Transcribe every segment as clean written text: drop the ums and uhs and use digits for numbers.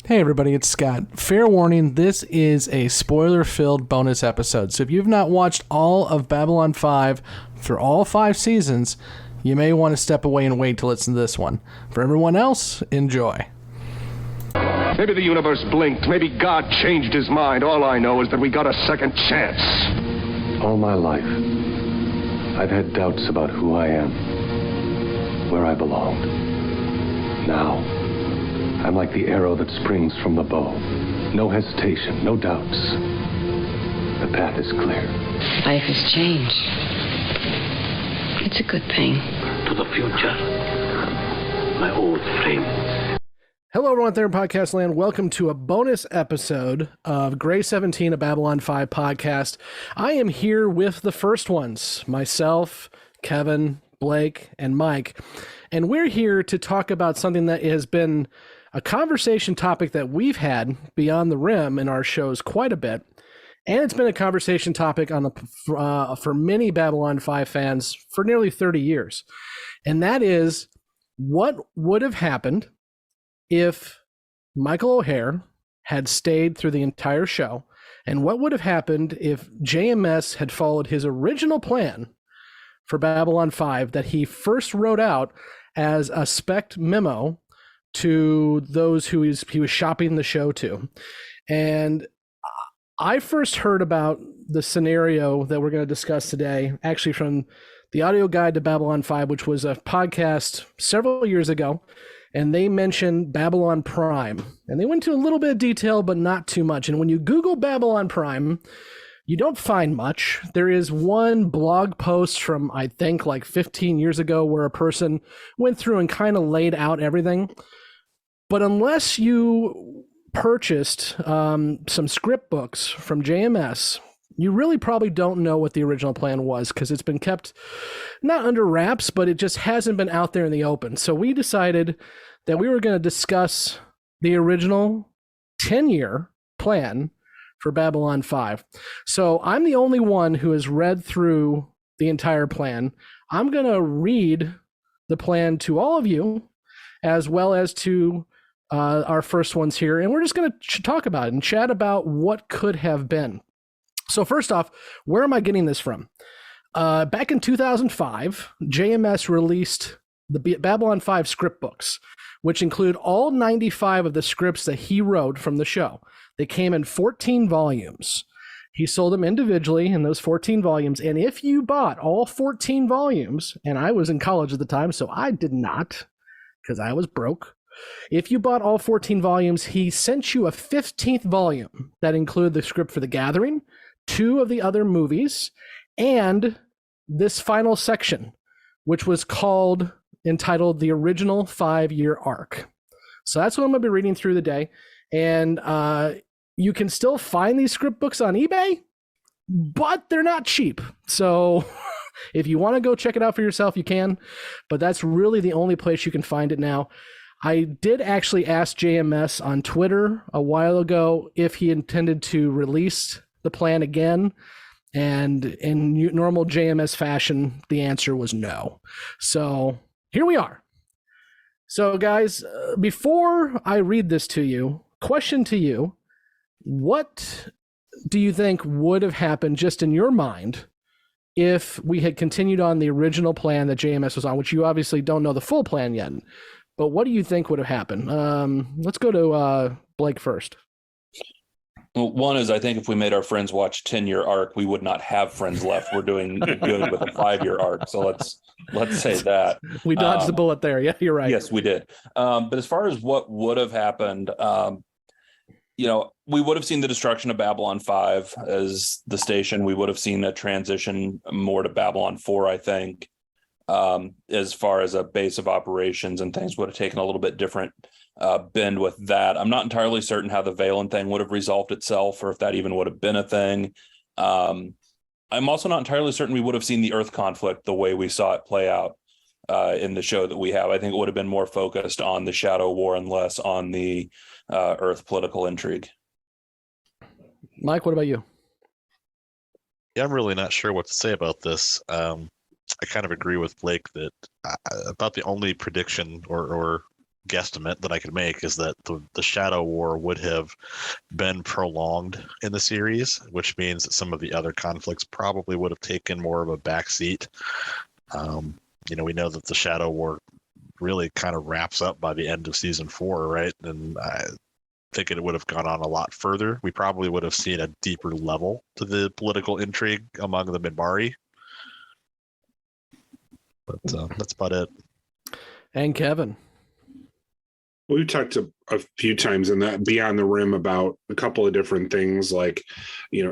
Hey everybody, it's Scott. Fair warning, this is a spoiler-filled bonus episode. So if you've not watched all of Babylon 5 for all 5 seasons, you may want to step away and wait to listen to this one. For everyone else, enjoy. Maybe the universe blinked. Maybe God changed his mind. All I know is that we got a second chance. All my life, I've had doubts about who I am, where I belonged. Now, I'm like the arrow that springs from the bow. No hesitation, no doubts. The path is clear. Life has changed. It's a good thing. To the future, my old friend. Hello everyone out there in podcast land. Welcome to a bonus episode of Gray 17, a Babylon 5 podcast. I am here with the first ones, myself, Kevin, Blake, and Mike. And we're here to talk about something that has been a conversation topic that we've had beyond the rim in our shows quite a bit. And it's been a conversation topic on for many Babylon 5 fans for nearly 30 years. And that is, what would have happened if Michael O'Hare had stayed through the entire show? And what would have happened if JMS had followed his original plan for Babylon 5 that he first wrote out as a spec memo to those who he was shopping the show to? And I first heard about the scenario that we're going to discuss today, actually from the Audio Guide to Babylon 5, which was a podcast several years ago, and they mentioned Babylon Prime. And they went into a little bit of detail, but not too much. And when you Google Babylon Prime, you don't find much. There is one blog post from, I think, like 15 years ago where a person went through and kind of laid out everything. But unless you purchased some script books from JMS, you really probably don't know what the original plan was, because it's been kept not under wraps, but it just hasn't been out there in the open. So we decided that we were going to discuss the original 10-year plan for Babylon 5. So I'm the only one who has read through the entire plan. I'm going to read the plan to all of you, as well as to our first ones here, and we're just going to talk about it and chat about what could have been. So first off, where am I getting this from? Back in 2005, JMS released the Babylon 5 script books, which include all 95 of the scripts that he wrote from the show. They came in 14 volumes. He sold them individually in those 14 volumes, and if you bought all 14 volumes, and I was in college at the time, so I did not, because I was broke. If you bought all 14 volumes, he sent you a 15th volume that included the script for The Gathering, 2 of the other movies, and this final section, which was entitled The Original 5-Year Arc. So that's what I'm going to be reading through the day. And you can still find these script books on eBay, but they're not cheap. So if you want to go check it out for yourself, you can. But that's really the only place you can find it now. I did actually ask JMS on Twitter a while ago if he intended to release the plan again, and in normal JMS fashion, the answer was no. So here we are. So guys, before I read this to you, question to you: what do you think would have happened just in your mind if we had continued on the original plan that JMS was on, which you obviously don't know the full plan yet? But what do you think would have happened? Let's go to Blake first. Well, one is, I think if we made our friends watch 10-year arc, we would not have friends left. We're doing good with a 5-year arc. So let's say that. We dodged the bullet there. Yeah, you're right. Yes, we did. But as far as what would have happened, we would have seen the destruction of Babylon 5 as the station. We would have seen a transition more to Babylon 4, I think. As far as a base of operations, and things would have taken a little bit different bend with that. I'm not entirely certain how the Valen thing would have resolved itself, or if that even would have been a thing. I'm also not entirely certain we would have seen the Earth conflict the way we saw it play out in the show that we have. I think it would have been more focused on the Shadow War and less on the Earth political intrigue. Mike, what about you? Yeah, I'm really not sure what to say about this. I kind of agree with Blake that about the only prediction or guesstimate that I could make is that the Shadow War would have been prolonged in the series, which means that some of the other conflicts probably would have taken more of a backseat. We know that the Shadow War really kind of wraps up by the end of season 4, right? And I think it would have gone on a lot further. We probably would have seen a deeper level to the political intrigue among the Minbari. But that's about it. And Kevin. We've talked a few times in that Beyond the Rim about a couple of different things, like,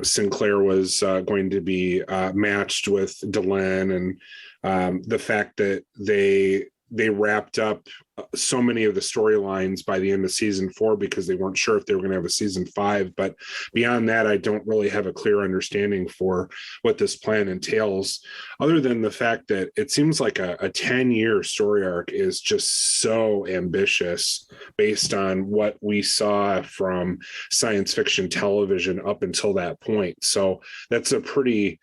Sinclair was going to be matched with Delenn, and the fact that they wrapped up so many of the storylines by the end of season 4 because they weren't sure if they were going to have a season 5. But beyond that, I don't really have a clear understanding for what this plan entails, other than the fact that it seems like a 10-year story arc is just so ambitious based on what we saw from science fiction television up until that point. So that's a pretty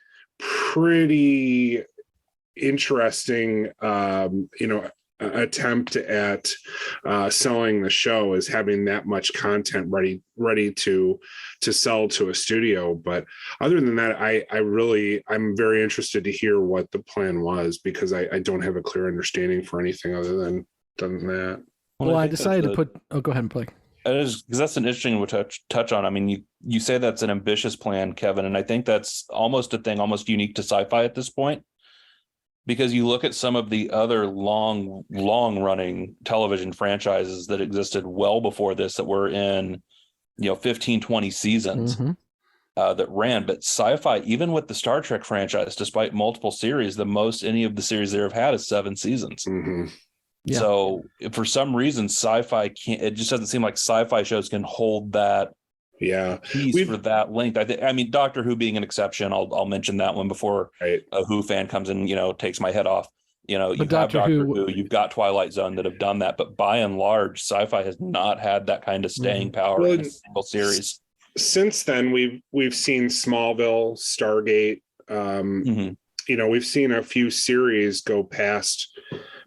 interesting attempt at selling the show, is having that much content ready to sell to a studio. But other than that, I'm very interested to hear what the plan was, because I don't have a clear understanding for anything other than that. Well, I decided to put go ahead and play. Because that's an interesting one to touch on. I mean, you say that's an ambitious plan, Kevin, and I think that's almost a thing almost unique to sci-fi at this point. Because you look at some of the other long running television franchises that existed well before this, that were in, 15, 20 seasons that ran. But sci-fi, even with the Star Trek franchise, despite multiple series, the most any of the series there have had is 7 seasons. Mm-hmm. Yeah. So for some reason, sci-fi can't, it just doesn't seem like sci-fi shows can hold that piece for that length. I mean, Doctor Who being an exception, I'll mention that one before a Who fan comes in, takes my head off. You have Doctor Who, you've got Twilight Zone that have done that, but by and large, sci-fi has not had that kind of staying power in a single series. Since then, we've seen Smallville, Stargate. We've seen a few series go past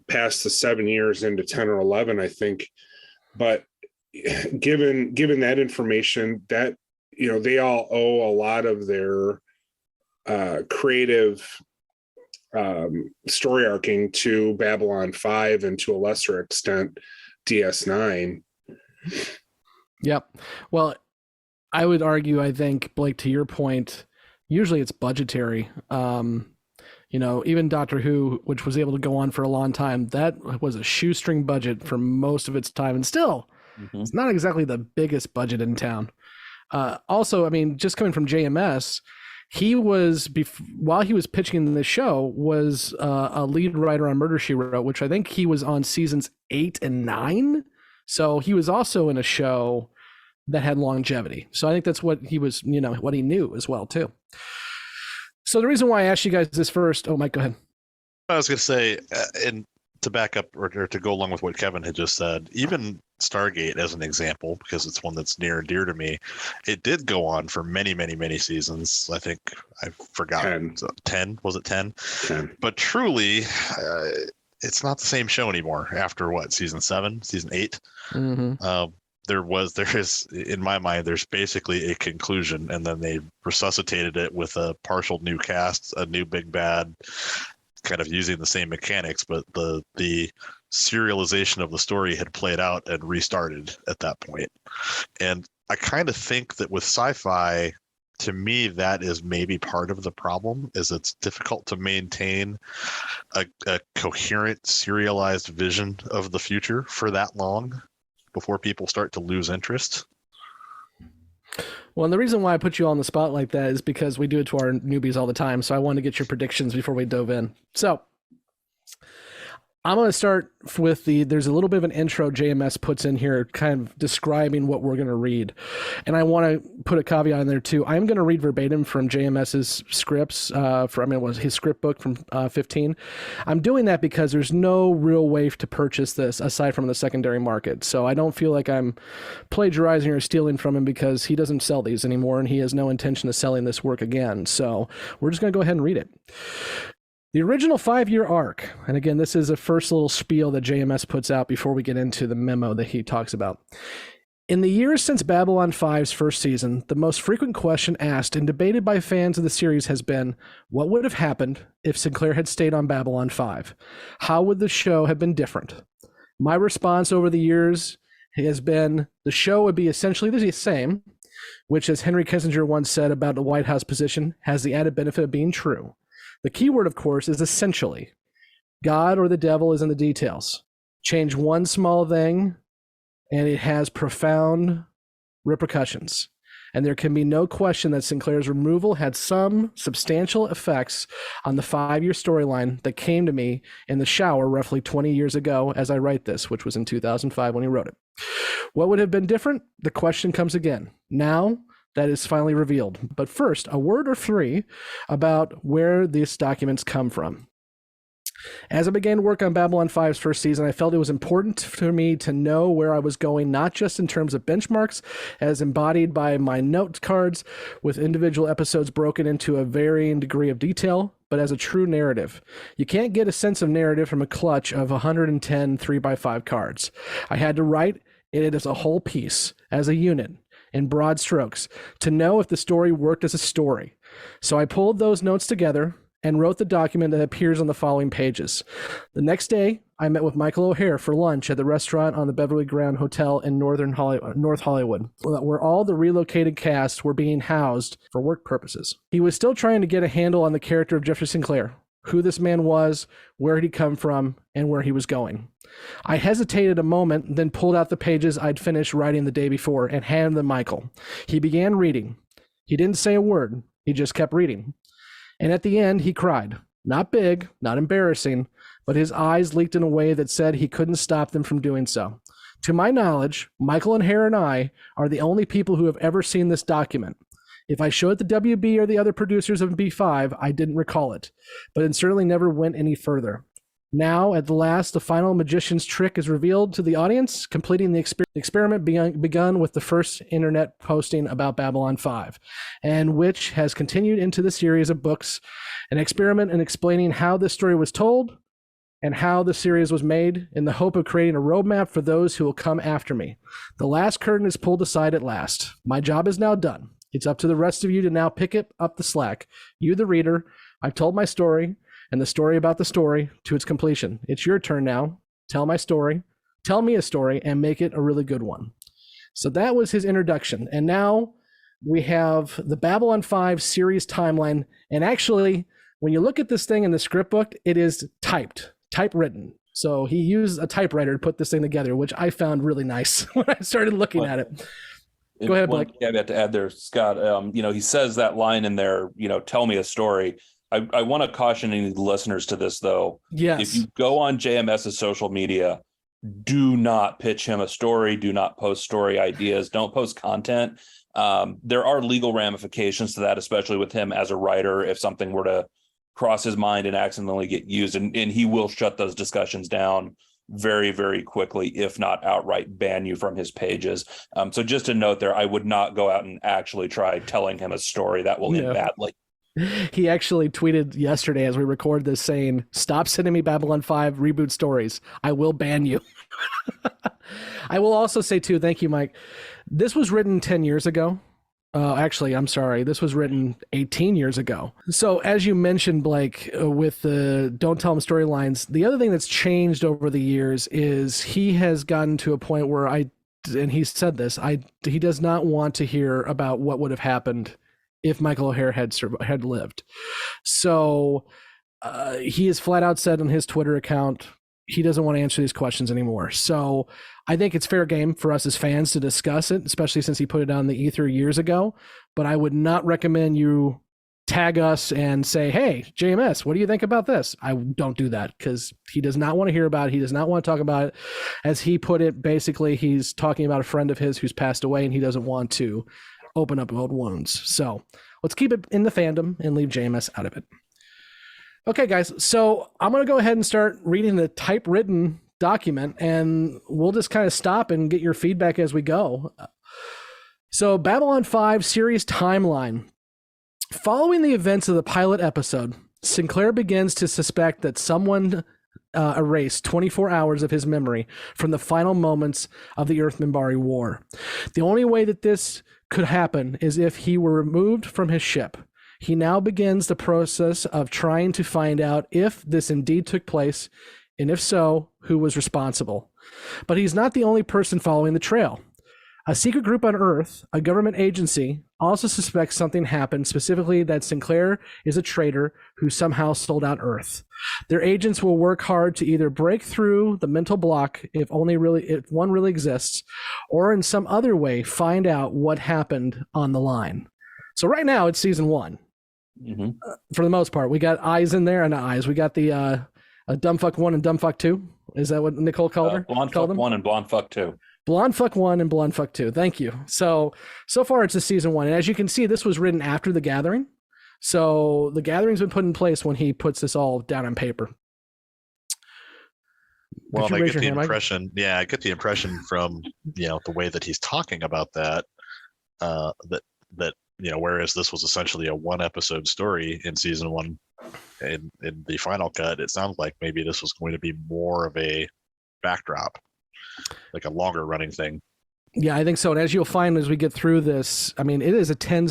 the 7 years into 10 or 11, I think. But given that information, that they all owe a lot of their creative story arcing to Babylon 5 and to a lesser extent DS9. Yep. Well, I would argue, I think, Blake, to your point, usually it's budgetary. Even Doctor Who, which was able to go on for a long time, that was a shoestring budget for most of its time, and still it's not exactly the biggest budget in town. Also, I mean, just coming from JMS, he was, while he was pitching the show, was a lead writer on Murder, She Wrote, which I think he was on seasons 8 and 9. So he was also in a show that had longevity. So I think that's what he was, what he knew as well, too. So the reason why I asked you guys this first, Mike, go ahead. I was going to say, and to back up or to go along with what Kevin had just said, even Stargate as an example, because it's one that's near and dear to me, it did go on for many, many, many seasons. I think I forgot. 10. Was it 10? 10. But truly, it's not the same show anymore after season 7, season 8. There is, in my mind, there's basically a conclusion, and then they resuscitated it with a partial new cast, a new big bad, kind of using the same mechanics, but the serialization of the story had played out and restarted at that point. And I kind of think that with sci-fi, to me, that is maybe part of the problem, is it's difficult to maintain a coherent, serialized vision of the future for that long before people start to lose interest. Well, and the reason why I put you on the spot like that is because we do it to our newbies all the time. So I wanted to get your predictions before we dove in. So I'm going to start with there's a little bit of an intro JMS puts in here kind of describing what we're going to read. And I want to put a caveat in there too. I'm going to read verbatim from JMS's scripts it was his script book from 15. I'm doing that because there's no real way to purchase this aside from the secondary market. So I don't feel like I'm plagiarizing or stealing from him, because he doesn't sell these anymore and he has no intention of selling this work again. So we're just going to go ahead and read it. The original 5-year arc, and again, this is a first little spiel that JMS puts out before we get into the memo that he talks about. In the years since Babylon 5's first season, the most frequent question asked and debated by fans of the series has been, what would have happened if Sinclair had stayed on Babylon 5? How would the show have been different? My response over the years has been, the show would be essentially the same, which, as Henry Kissinger once said about the White House position, has the added benefit of being true. The key word, of course, is essentially. God or the devil is in the details. Change one small thing, and it has profound repercussions. And there can be no question that Sinclair's removal had some substantial effects on the 5-year storyline that came to me in the shower roughly 20 years ago as I write this, which was in 2005 when he wrote it. What would have been different? The question comes again. Now that is finally revealed. But first, a word or three about where these documents come from. As I began work on Babylon 5's first season, I felt it was important for me to know where I was going, not just in terms of benchmarks, as embodied by my note cards, with individual episodes broken into a varying degree of detail, but as a true narrative. You can't get a sense of narrative from a clutch of 110 3x5 cards. I had to write it as a whole piece, as a unit, in broad strokes, to know if the story worked as a story. So I pulled those notes together and wrote the document that appears on the following pages. The next day, I met with Michael O'Hare for lunch at the restaurant on the Beverly Grand Hotel in North Hollywood, where all the relocated cast were being housed for work purposes. He was still trying to get a handle on the character of Jeffrey Sinclair, who this man was, where he'd come from, and where he was going. I hesitated a moment, then pulled out the pages I'd finished writing the day before and handed them to Michael. He began reading. He didn't say a word. He just kept reading. And at the end, he cried. Not big, not embarrassing, but his eyes leaked in a way that said he couldn't stop them from doing so. To my knowledge, Michael and Hare and I are the only people who have ever seen this document. If I showed it to WB or the other producers of B5, I didn't recall it, but it certainly never went any further. Now, at the last, the final magician's trick is revealed to the audience, completing the experiment begun with the first internet posting about Babylon 5, and which has continued into the series of books, an experiment in explaining how this story was told and how the series was made in the hope of creating a roadmap for those who will come after me. The last curtain is pulled aside at last. My job is now done. It's up to the rest of you to now pick up the slack. You, the reader, I've told my story, and the story about the story to its completion. It's your turn now. Tell my story, tell me a story, and make it a really good one. So that was his introduction. And now we have the Babylon 5 series timeline. And actually, when you look at this thing in the script book, it is typewritten. So he used a typewriter to put this thing together, which I found really nice when I started looking at it. Go ahead, Blake. Yeah, I have to add there, Scott. He says that line in there, tell me a story. I want to caution any listeners to this, though. Yes. If you go on JMS's social media, do not pitch him a story. Do not post story ideas. Don't post content. There are legal ramifications to that, especially with him as a writer. If something were to cross his mind and accidentally get used, and he will shut those discussions down very, very quickly, if not outright ban you from his pages. So just a note there, I would not go out and actually try telling him a story that will end badly. He actually tweeted yesterday as we record this saying, "Stop sending me Babylon 5 reboot stories. I will ban you." I will also say, too, thank you, Mike. This was written 10 years ago. Actually, I'm sorry. This was written 18 years ago. So as you mentioned, Blake, with the Don't Tell Him storylines, the other thing that's changed over the years is he has gotten to a point where and he said this, he does not want to hear about what would have happened if Michael O'Hare had lived. So he has flat out said on his Twitter account, he doesn't want to answer these questions anymore. So I think it's fair game for us as fans to discuss it, especially since he put it on the ether years ago. But I would not recommend you tag us and say, "Hey, JMS, what do you think about this?" I don't do that because he does not want to hear about it. He does not want to talk about it. As he put it, basically, he's talking about a friend of his who's passed away, and he doesn't want to open up old wounds. So let's keep it in the fandom and leave JMS out of it. Okay, guys. So I'm going to go ahead and start reading the typewritten document, and we'll just kind of stop and get your feedback as we go. So Babylon 5 series timeline. Following the events of the pilot episode, Sinclair begins to suspect that someone erased 24 hours of his memory from the final moments of the Earth-Minbari War. The only way that this could happen is if he were removed from his ship. He now begins the process of trying to find out if this indeed took place, and if so, who was responsible. But he's not the only person following the trail. A secret group on Earth, a government agency, also suspects something happened, specifically that Sinclair is a traitor who somehow sold out Earth. Their agents will work hard to either break through the mental block, if one really exists, or in some other way find out what happened on the line. So right now it's season 1. Mm-hmm. For the most part, we got eyes in there, and not eyes. We got the Dumbfuck 1 and Dumbfuck 2. Is that what Nicole called her? Blonde Fuck 1 and Blonde Fuck 2. Blonde Fuck 1 and Blonde Fuck 2. Thank you. So far it's a season 1. And as you can see, this was written after The Gathering. So The Gathering's been put in place when he puts this all down on paper. Well, I get the impression, I get the impression from, the way that he's talking about that, that whereas this was essentially a 1-episode story in season 1, in the final cut, it sounds like maybe this was going to be more of a backdrop, like a longer running thing. Yeah, I think so. And as you'll find as we get through this, I mean, it is a 10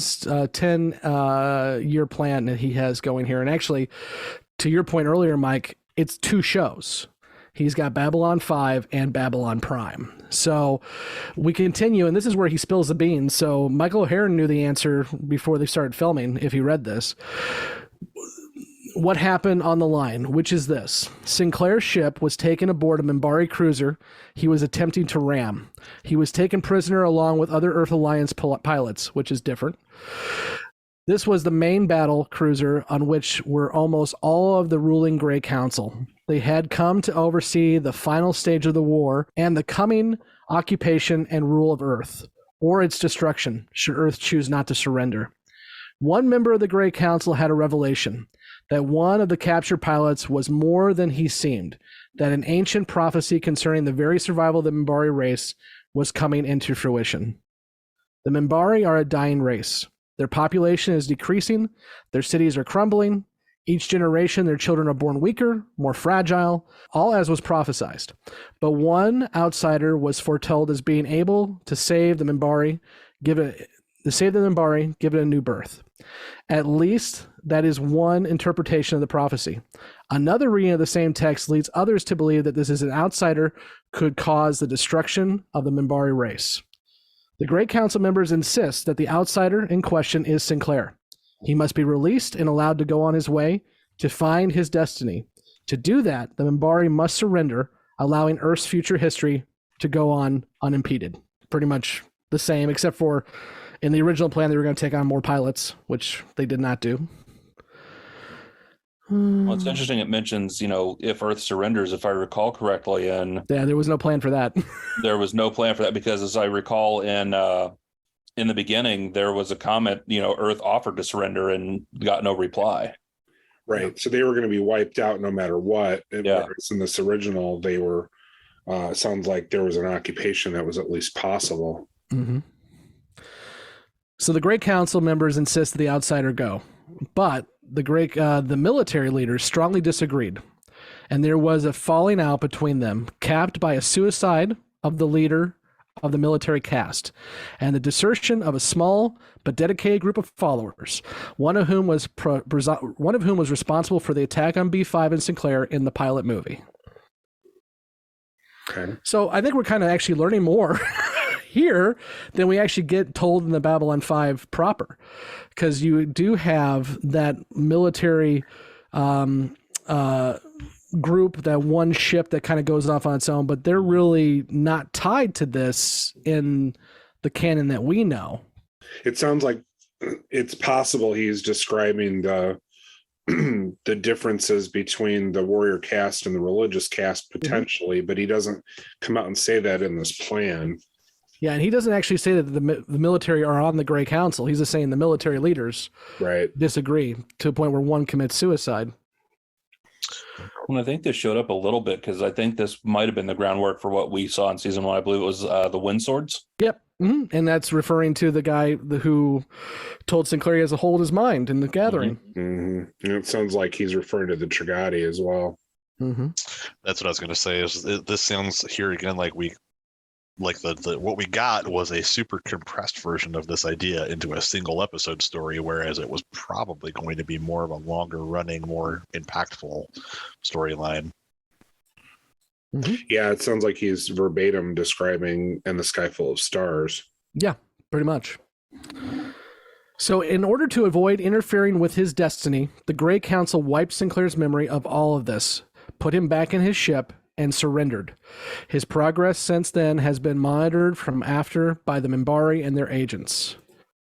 year plan that he has going here. And actually, to your point earlier, Mike, it's 2 shows. He's got Babylon 5 and Babylon Prime. So we continue, and this is where he spills the beans. So Michael O'Hara knew the answer before they started filming, if you read this. What happened on the line, which is this. Sinclair's ship was taken aboard a Minbari cruiser he was attempting to ram. He was taken prisoner along with other Earth Alliance pilots, which is different. This was the main battle cruiser on which were almost all of the ruling Grey Council. They had come to oversee the final stage of the war and the coming occupation and rule of Earth, or its destruction, should Earth choose not to surrender. One member of the Grey Council had a revelation that one of the captured pilots was more than he seemed, that an ancient prophecy concerning the very survival of the Minbari race was coming into fruition. The Minbari are a dying race. Their population is decreasing, their cities are crumbling, each generation their children are born weaker, more fragile, all as was prophesied. But one outsider was foretold as being able to save the Minbari, give it a new birth. At least that is one interpretation of the prophecy. Another reading of the same text leads others to believe that this is an outsider could cause the destruction of the Minbari race. The Great Council members insist that the outsider in question is Sinclair. He must be released and allowed to go on his way to find his destiny. To do that, the Minbari must surrender, allowing Earth's future history to go on unimpeded. Pretty much the same, except for in the original plan, they were going to take on more pilots, which they did not do. Well, it's interesting. It mentions, if Earth surrenders, if I recall correctly, and there was no plan for that. There was no plan for that because, as I recall, in the beginning, there was a comment. Earth offered to surrender and got no reply. Right. So they were going to be wiped out no matter what. Yeah. Whereas in this original, they were. Sounds like there was an occupation that was at least possible. Mm-hmm. So the Great Council members insist that the outsider go, but the military leaders strongly disagreed, and there was a falling out between them, capped by a suicide of the leader of the military caste, and the desertion of a small but dedicated group of followers, one of whom was responsible for the attack on B5 and Sinclair in the pilot movie. Okay. So I think we're kind of actually learning more here than we actually get told in the Babylon 5 proper, because you do have that military group, that one ship that kind of goes off on its own, but they're really not tied to this in the canon that we know. It sounds like it's possible he's describing the differences between the warrior caste and the religious caste potentially, but he doesn't come out and say that in this plan. Yeah, and he doesn't actually say that the military are on the Grey Council. He's just saying the military leaders disagree to a point where one commits suicide. Well, I think this showed up a little bit because I think this might have been the groundwork for what we saw in season 1. I believe it was the Wind Swords. Yep. And that's referring to the guy who told Sinclair he has a hold his mind in the gathering. It sounds like he's referring to the Trigati as well. That's what I was going to say. This sounds here again like what we got was a super compressed version of this idea into a single episode story, whereas it was probably going to be more of a longer running, more impactful storyline. Yeah, it sounds like he's verbatim describing "And the Sky Full of Stars." Yeah, pretty much. So in order to avoid interfering with his destiny, the Grey Council wiped Sinclair's memory of all of this, put him back in his ship, and surrendered. His progress since then has been monitored from after by the Minbari and their agents.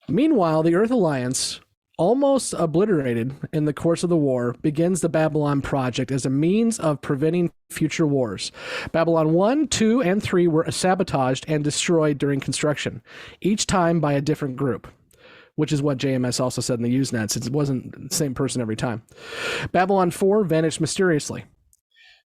Meanwhile, the Earth Alliance, almost obliterated in the course of the war, begins the Babylon Project as a means of preventing future wars. Babylon 1, 2, and 3 were sabotaged and destroyed during construction, each time by a different group, which is what JMS also said in the Usenet, since it wasn't the same person every time. Babylon 4 vanished mysteriously.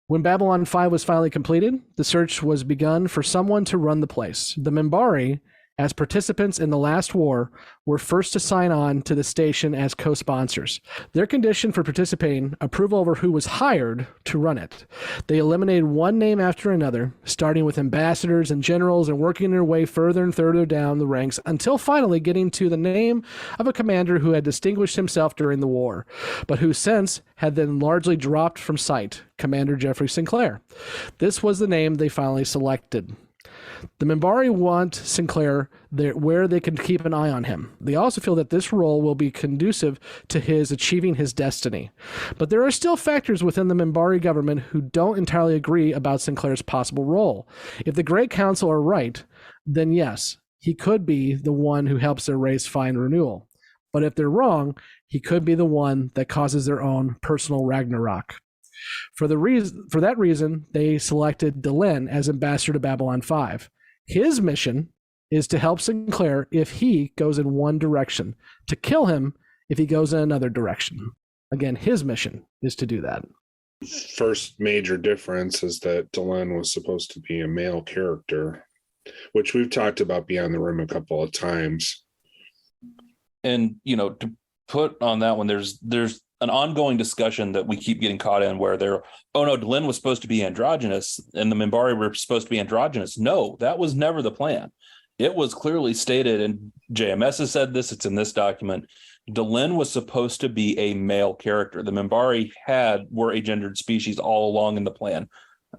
When Babylon 5 was finally completed, the search was begun for someone to run the place. The Minbari, as participants in the last war, were first to sign on to the station as co-sponsors. Their condition for participating, approval over who was hired to run it. They eliminated one name after another, starting with ambassadors and generals and working their way further and further down the ranks until finally getting to the name of a commander who had distinguished himself during the war, but who since had then largely dropped from sight, Commander Jeffrey Sinclair. This was the name they finally selected. The Minbari want Sinclair there where they can keep an eye on him. They also feel that this role will be conducive to his achieving his destiny. But there are still factors within the Minbari government who don't entirely agree about Sinclair's possible role. If the Great Council are right, then yes, he could be the one who helps their race find renewal. But if they're wrong, he could be the one that causes their own personal Ragnarok. For that reason, they selected Delenn as ambassador to Babylon 5. His mission is to help Sinclair if he goes in one direction, to kill him if he goes in another direction. Again, his mission is to do that. First major difference is that Delenn was supposed to be a male character, which we've talked about Beyond the Rim a couple of times. And, to put on that one, there's an ongoing discussion that we keep getting caught in where Delenn was supposed to be androgynous and the Minbari were supposed to be androgynous. No, that was never the plan. It was clearly stated, and JMS has said this, it's in this document, Delenn was supposed to be a male character. The Minbari were a gendered species all along in the plan.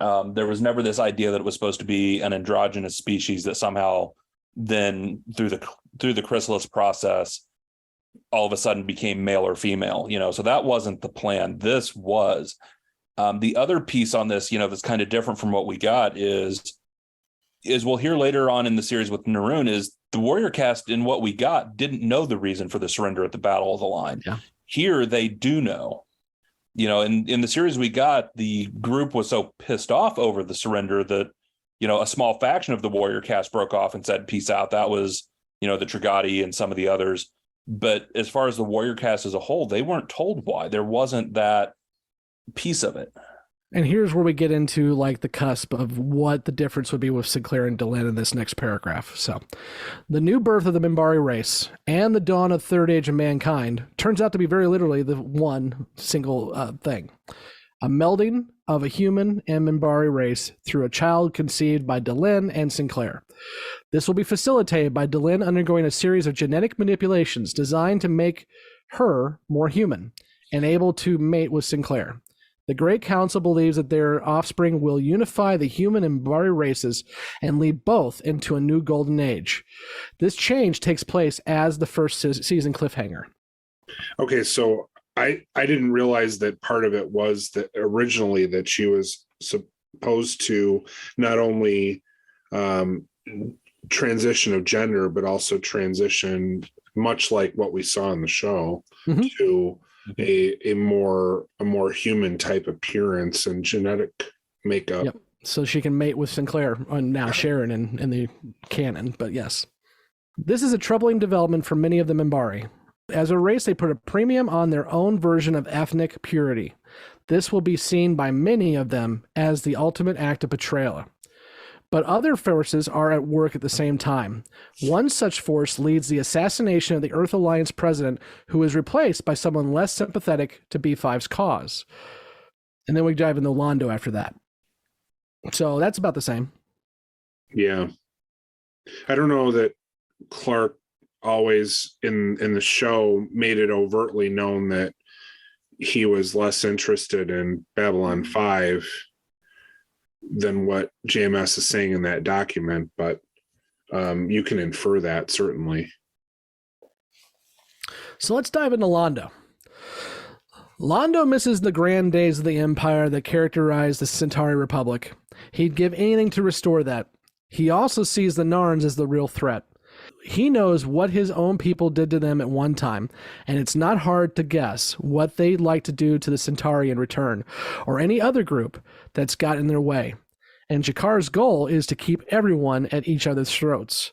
There was never this idea that it was supposed to be an androgynous species that somehow then through the chrysalis process all of a sudden became male or female, so that wasn't the plan. This was. The other piece on this, that's kind of different from what we got is we'll hear later on in the series with Naroon is the warrior cast in what we got didn't know the reason for the surrender at the Battle of the Line. Yeah. Here they do know. In the series we got, the group was so pissed off over the surrender that, a small faction of the warrior cast broke off and said, peace out. That was, the Trigati and some of the others. But as far as the warrior cast as a whole, they weren't told why. There wasn't that piece of it. And here's where we get into the cusp of what the difference would be with Sinclair and Delenn in this next paragraph. So, the new birth of the Minbari race and the dawn of the third age of mankind turns out to be very literally the one single thing. A melding of a human and Minbari race through a child conceived by Delenn and Sinclair. This will be facilitated by Delenn undergoing a series of genetic manipulations designed to make her more human and able to mate with Sinclair. The Great Council believes that their offspring will unify the human and Minbari races and lead both into a new golden age. This change takes place as the first season cliffhanger. Okay, so I didn't realize that part of it was that originally that she was supposed to not only transition of gender, but also transition, much like what we saw in the show, to a more human type appearance and genetic makeup. Yep. So she can mate with Sinclair, now Sharon in the canon, but yes. This is a troubling development for many of the Minbari. As a race, they put a premium on their own version of ethnic purity. This will be seen by many of them as the ultimate act of betrayal. But other forces are at work at the same time. One such force leads the assassination of the Earth Alliance president, who is replaced by someone less sympathetic to B5's cause. And then we dive into Londo after that. So that's about the same. Yeah. I don't know that Clark always in the show made it overtly known that he was less interested in Babylon 5 than what JMS is saying in that document, but you can infer that certainly. So let's dive into Londo. Londo misses the grand days of the Empire that characterized the Centauri Republic. He'd give anything to restore that. He also sees the Narns as the real threat. He knows what his own people did to them at one time, and it's not hard to guess what they'd like to do to the Centauri in return, or any other group that's got in their way. And Jakar's goal is to keep everyone at each other's throats.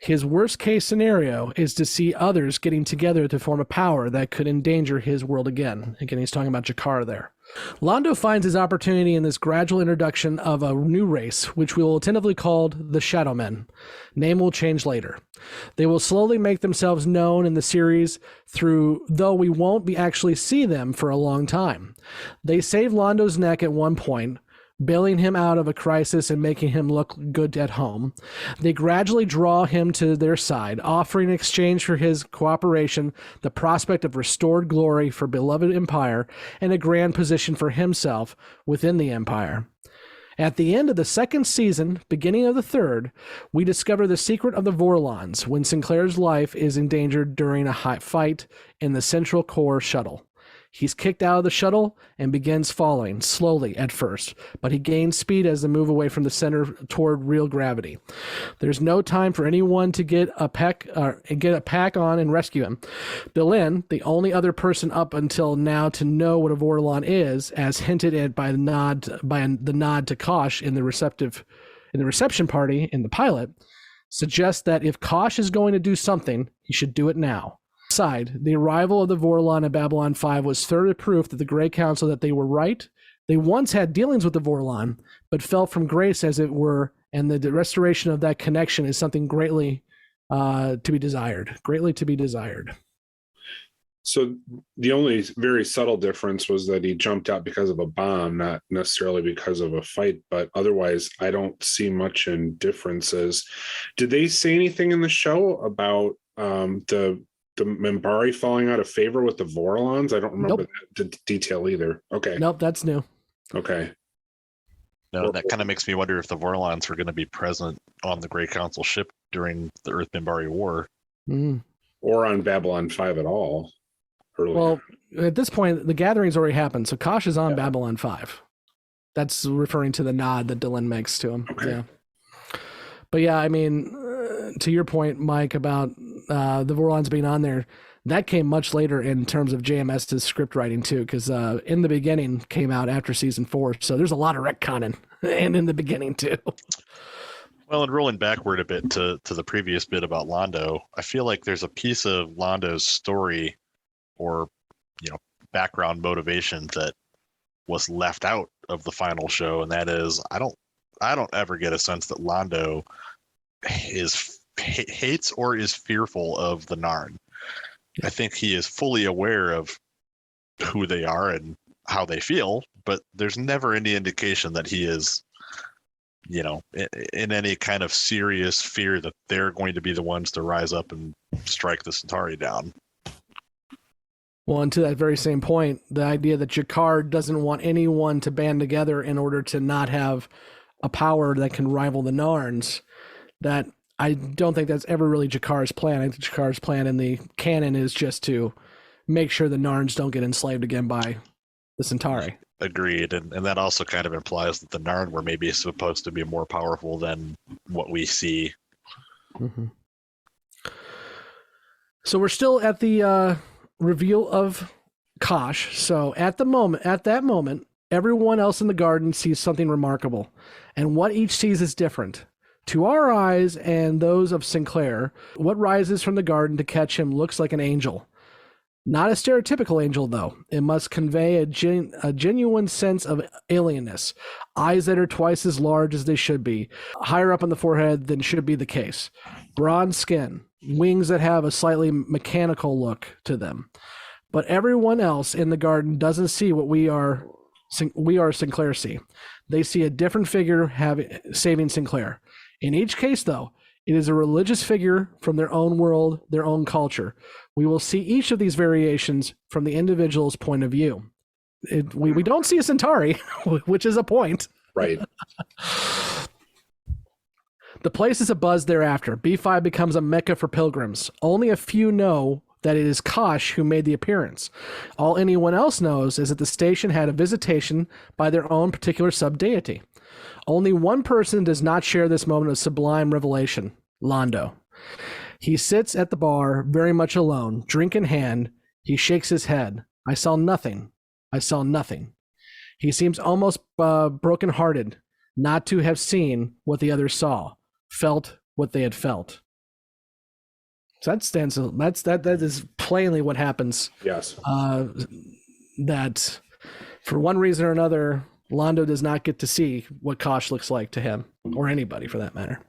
His worst-case scenario is to see others getting together to form a power that could endanger his world again. Again, he's talking about Jakar there. Londo finds his opportunity in this gradual introduction of a new race, which we will tentatively call the Shadowmen. Name will change later. They will slowly make themselves known in the series though we won't be actually see them for a long time. They save Londo's neck at one point, bailing him out of a crisis and making him look good at home. They gradually draw him to their side, offering in exchange for his cooperation the prospect of restored glory for beloved Empire and a grand position for himself within the Empire. At the end of the second season, beginning of the third, we discover the secret of the Vorlons when Sinclair's life is endangered during a fight in the Central Core shuttle. He's kicked out of the shuttle and begins falling, slowly at first, but he gains speed as they move away from the center toward real gravity. There's no time for anyone to get a pack on and rescue him. Belen, the only other person up until now to know what a Vorlon is, as hinted at by the nod to Kosh in the reception party in the pilot, suggests that if Kosh is going to do something, he should do it now. Side, the arrival of the Vorlon at Babylon 5 was further proof that the Grey Council that they were right. They once had dealings with the Vorlon, but fell from grace, as it were, and the restoration of that connection is something greatly to be desired. Greatly to be desired. So the only very subtle difference was that he jumped out because of a bomb, not necessarily because of a fight, but otherwise I don't see much in differences. Did they say anything in the show about the Minbari falling out of favor with the Vorlons? I don't remember that detail either. Okay. Nope, that's new. Okay. No, that kind of makes me wonder if the Vorlons were going to be present on the Grey Council ship during the Earth Minbari War. Mm. Or on Babylon 5 at all. Earlier. Well, at this point, the gathering's already happened, so Kosh is on Babylon 5. That's referring to the nod that Dylan makes to him. Okay. Yeah. But yeah, I mean, to your point, Mike, about the Vorlons being on there, that came much later in terms of JMS's script writing too, because In the Beginning came out after season 4, so there's a lot of retconning and In the Beginning too. Well, and rolling backward a bit to the previous bit about Londo, I feel like there's a piece of Londo's story or background motivation that was left out of the final show, and that is I don't ever get a sense that Londo hates or is fearful of the Narn. I think he is fully aware of who they are and how they feel, but there's never any indication that he is, in any kind of serious fear that they're going to be the ones to rise up and strike the Centauri down. Well, and to that very same point, the idea that Jakar doesn't want anyone to band together in order to not have a power that can rival the Narns, that I don't think that's ever really Jakar's plan. I think Jakar's plan in the canon is just to make sure the Narns don't get enslaved again by the Centauri. Agreed. And that also kind of implies that the Narn were maybe supposed to be more powerful than what we see. Mm-hmm. So we're still at the reveal of Kosh. So at that moment, everyone else in the garden sees something remarkable, and what each sees is different. To our eyes and those of Sinclair, what rises from the garden to catch him looks like an angel. Not a stereotypical angel, though. It must convey a genuine sense of alienness. Eyes that are twice as large as they should be, higher up on the forehead than should be the case. Bronze skin, wings that have a slightly mechanical look to them. But everyone else in the garden doesn't see what we are Sinclair see. They see a different figure saving Sinclair. In each case, though, it is a religious figure from their own world, their own culture. We will see each of these variations from the individual's point of view. We don't see a Centauri, which is a point. Right. The place is abuzz thereafter. B5 becomes a mecca for pilgrims. Only a few know that it is Kosh who made the appearance. All anyone else knows is that the station had a visitation by their own particular sub-deity. Only one person does not share this moment of sublime revelation, Londo. He sits at the bar, very much alone, drink in hand. He shakes his head. I saw nothing. I saw nothing. He seems almost broken-hearted, not to have seen what the others saw, felt what they had felt. So that is plainly what happens. Yes. That for one reason or another, Londo does not get to see what Kosh looks like to him, or anybody for that matter.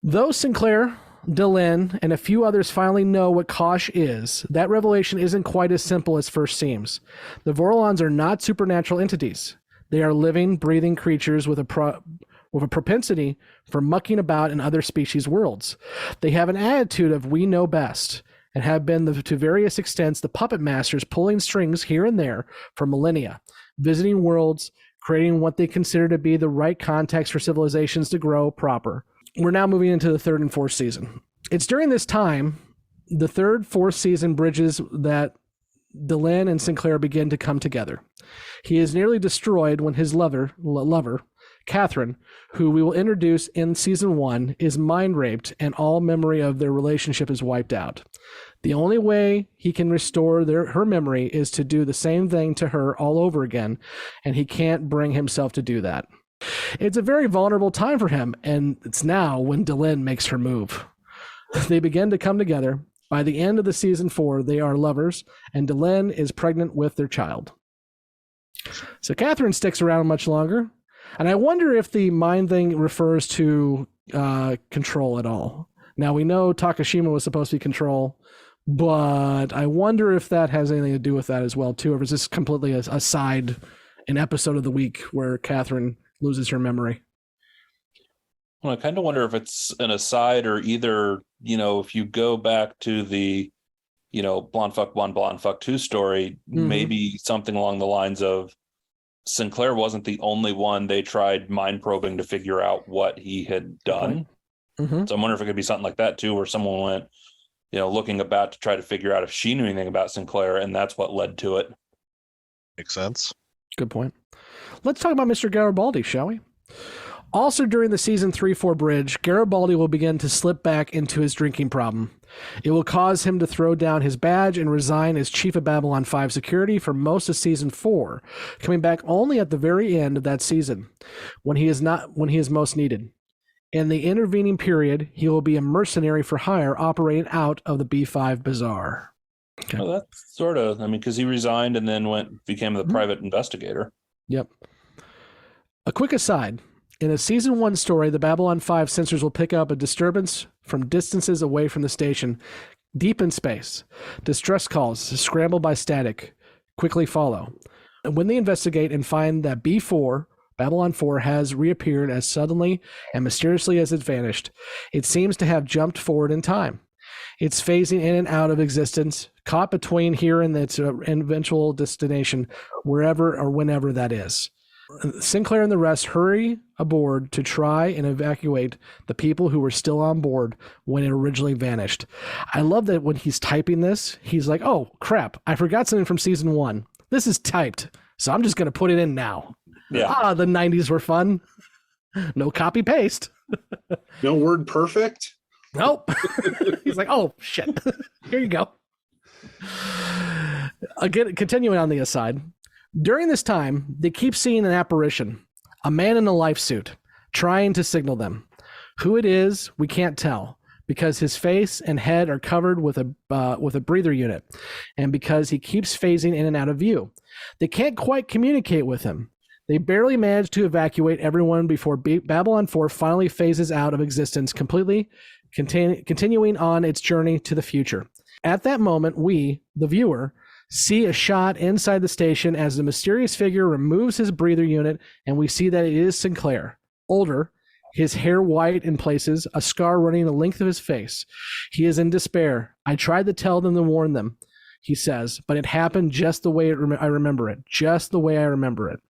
Though Sinclair, Delenn, and a few others finally know what Kosh is, that revelation isn't quite as simple as first seems. The Vorlons are not supernatural entities. They are living, breathing creatures with a propensity for mucking about in other species' worlds. They have an attitude of we know best, and have been to various extents the puppet masters pulling strings here and there for millennia, visiting worlds, creating what they consider to be the right context for civilizations to grow proper. We're now moving into the third and fourth season. It's during this time, the third, fourth season bridges, that Delenn and Sinclair begin to come together. He is nearly destroyed when his lover, Catherine, who we will introduce in season 1, is mind raped and all memory of their relationship is wiped out. The only way he can restore her memory is to do the same thing to her all over again, and he can't bring himself to do that. It's a very vulnerable time for him, and it's now when Delenn makes her move. They begin to come together. By the end of the season 4, they are lovers, and Delenn is pregnant with their child. So Catherine sticks around much longer. And I wonder if the mind thing refers to control at all. Now, we know Takashima was supposed to be control, but I wonder if that has anything to do with that as well, too, or is this completely a side, an episode of the week where Catherine loses her memory? Well, I kind of wonder if it's an aside or either, if you go back to the, Blonde Fuck 1, Blonde Fuck 2 story, maybe something along the lines of Sinclair wasn't the only one they tried mind probing to figure out what he had done. Mm-hmm. So I wonder if it could be something like that too, where someone went, looking about to try to figure out if she knew anything about Sinclair, and that's what led to it. Makes sense. Good point. Let's talk about Mr. Garibaldi, shall we? Also during the season 3-4 bridge, Garibaldi will begin to slip back into his drinking problem. It will cause him to throw down his badge and resign as chief of Babylon 5 security for most of season 4, coming back only at the very end of that season, when he is most needed. In the intervening period, he will be a mercenary for hire operating out of the B5 Bazaar. Okay. Well, that's sort of, because he resigned and then became the private investigator. Yep. A quick aside. In a season 1 story, the Babylon 5 sensors will pick up a disturbance from distances away from the station, deep in space. Distress calls, scrambled by static, quickly follow. And when they investigate and find that B4, Babylon 4, has reappeared as suddenly and mysteriously as it vanished, it seems to have jumped forward in time. It's phasing in and out of existence, caught between here and its eventual destination, wherever or whenever that is. Sinclair and the rest hurry aboard to try and evacuate the people who were still on board when it originally vanished. I love that when he's typing this, he's like, oh, crap, I forgot something from season 1. This is typed, so I'm just going to put it in now. Yeah. The 90s were fun. No copy paste. No word perfect? Nope. He's like, oh, shit. Here you go. Again, continuing on the aside. During this time, they keep seeing an apparition, a man in a life suit, trying to signal them. Who it is, we can't tell, because his face and head are covered with a breather unit, and because he keeps phasing in and out of view. They can't quite communicate with him. They barely manage to evacuate everyone before Babylon 4 finally phases out of existence completely, continuing on its journey to the future. At that moment, we, the viewer, see a shot inside the station as the mysterious figure removes his breather unit, and we see that it is Sinclair. Older, his hair white in places, a scar running the length of his face. He is in despair. I tried to tell them to warn them, he says, but it happened just the way I remember it. Just the way I remember it.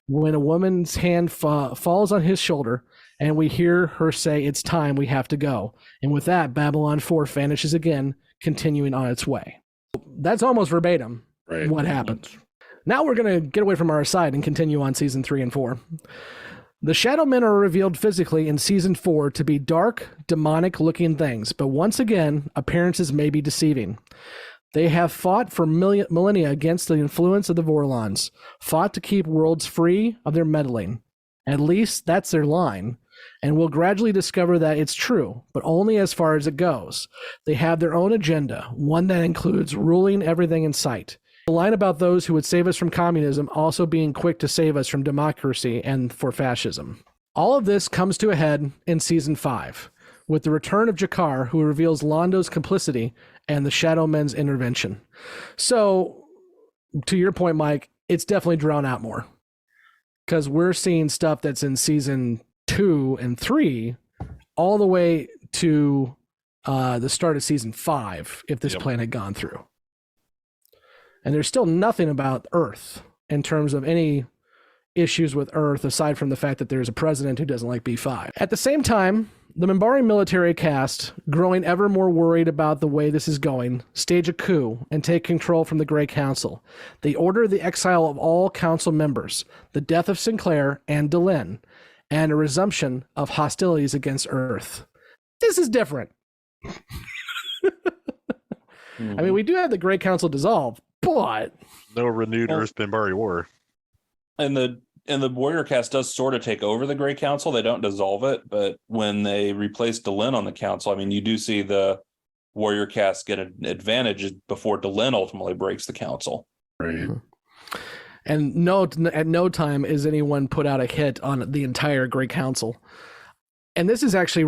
When a woman's hand falls on his shoulder, and we hear her say, "It's time, we have to go." And with that, Babylon 4 vanishes again, continuing on its way. That's almost verbatim what happens. Now we're going to get away from our side and continue on season 3 and 4. The Shadow Men are revealed physically in season 4 to be dark, demonic-looking things, but once again, appearances may be deceiving. They have fought for millennia against the influence of the Vorlons, fought to keep worlds free of their meddling. At least that's their line, and we'll gradually discover that it's true, but only as far as it goes. They have their own agenda, one that includes ruling everything in sight. The line about those who would save us from communism also being quick to save us from democracy and for fascism. All of this comes to a head in season 5, with the return of Jakar, who reveals Londo's complicity and the Shadow Men's intervention. So, to your point, Mike, it's definitely drawn out more. Because we're seeing stuff that's in season 2 and 3 all the way to the start of season 5, if this plan had gone through. And there's still nothing about Earth in terms of any issues with Earth, aside from the fact that there's a president who doesn't like B5. At the same time, the Minbari military caste, growing ever more worried about the way this is going, stage a coup and take control from the Grey Council. They order the exile of all council members, the death of Sinclair and Delenn, and a resumption of hostilities against Earth. This is different. I mean, we do have the Grey Council dissolved, but no renewed Earth Minbari war. And the Warrior Cast does sort of take over the Grey Council. They don't dissolve it, but when they replace Delenn on the council, I mean, you do see the Warrior Cast get an advantage before Delenn ultimately breaks the council. Right. And at no time is anyone put out a hit on the entire Grey Council. And this is actually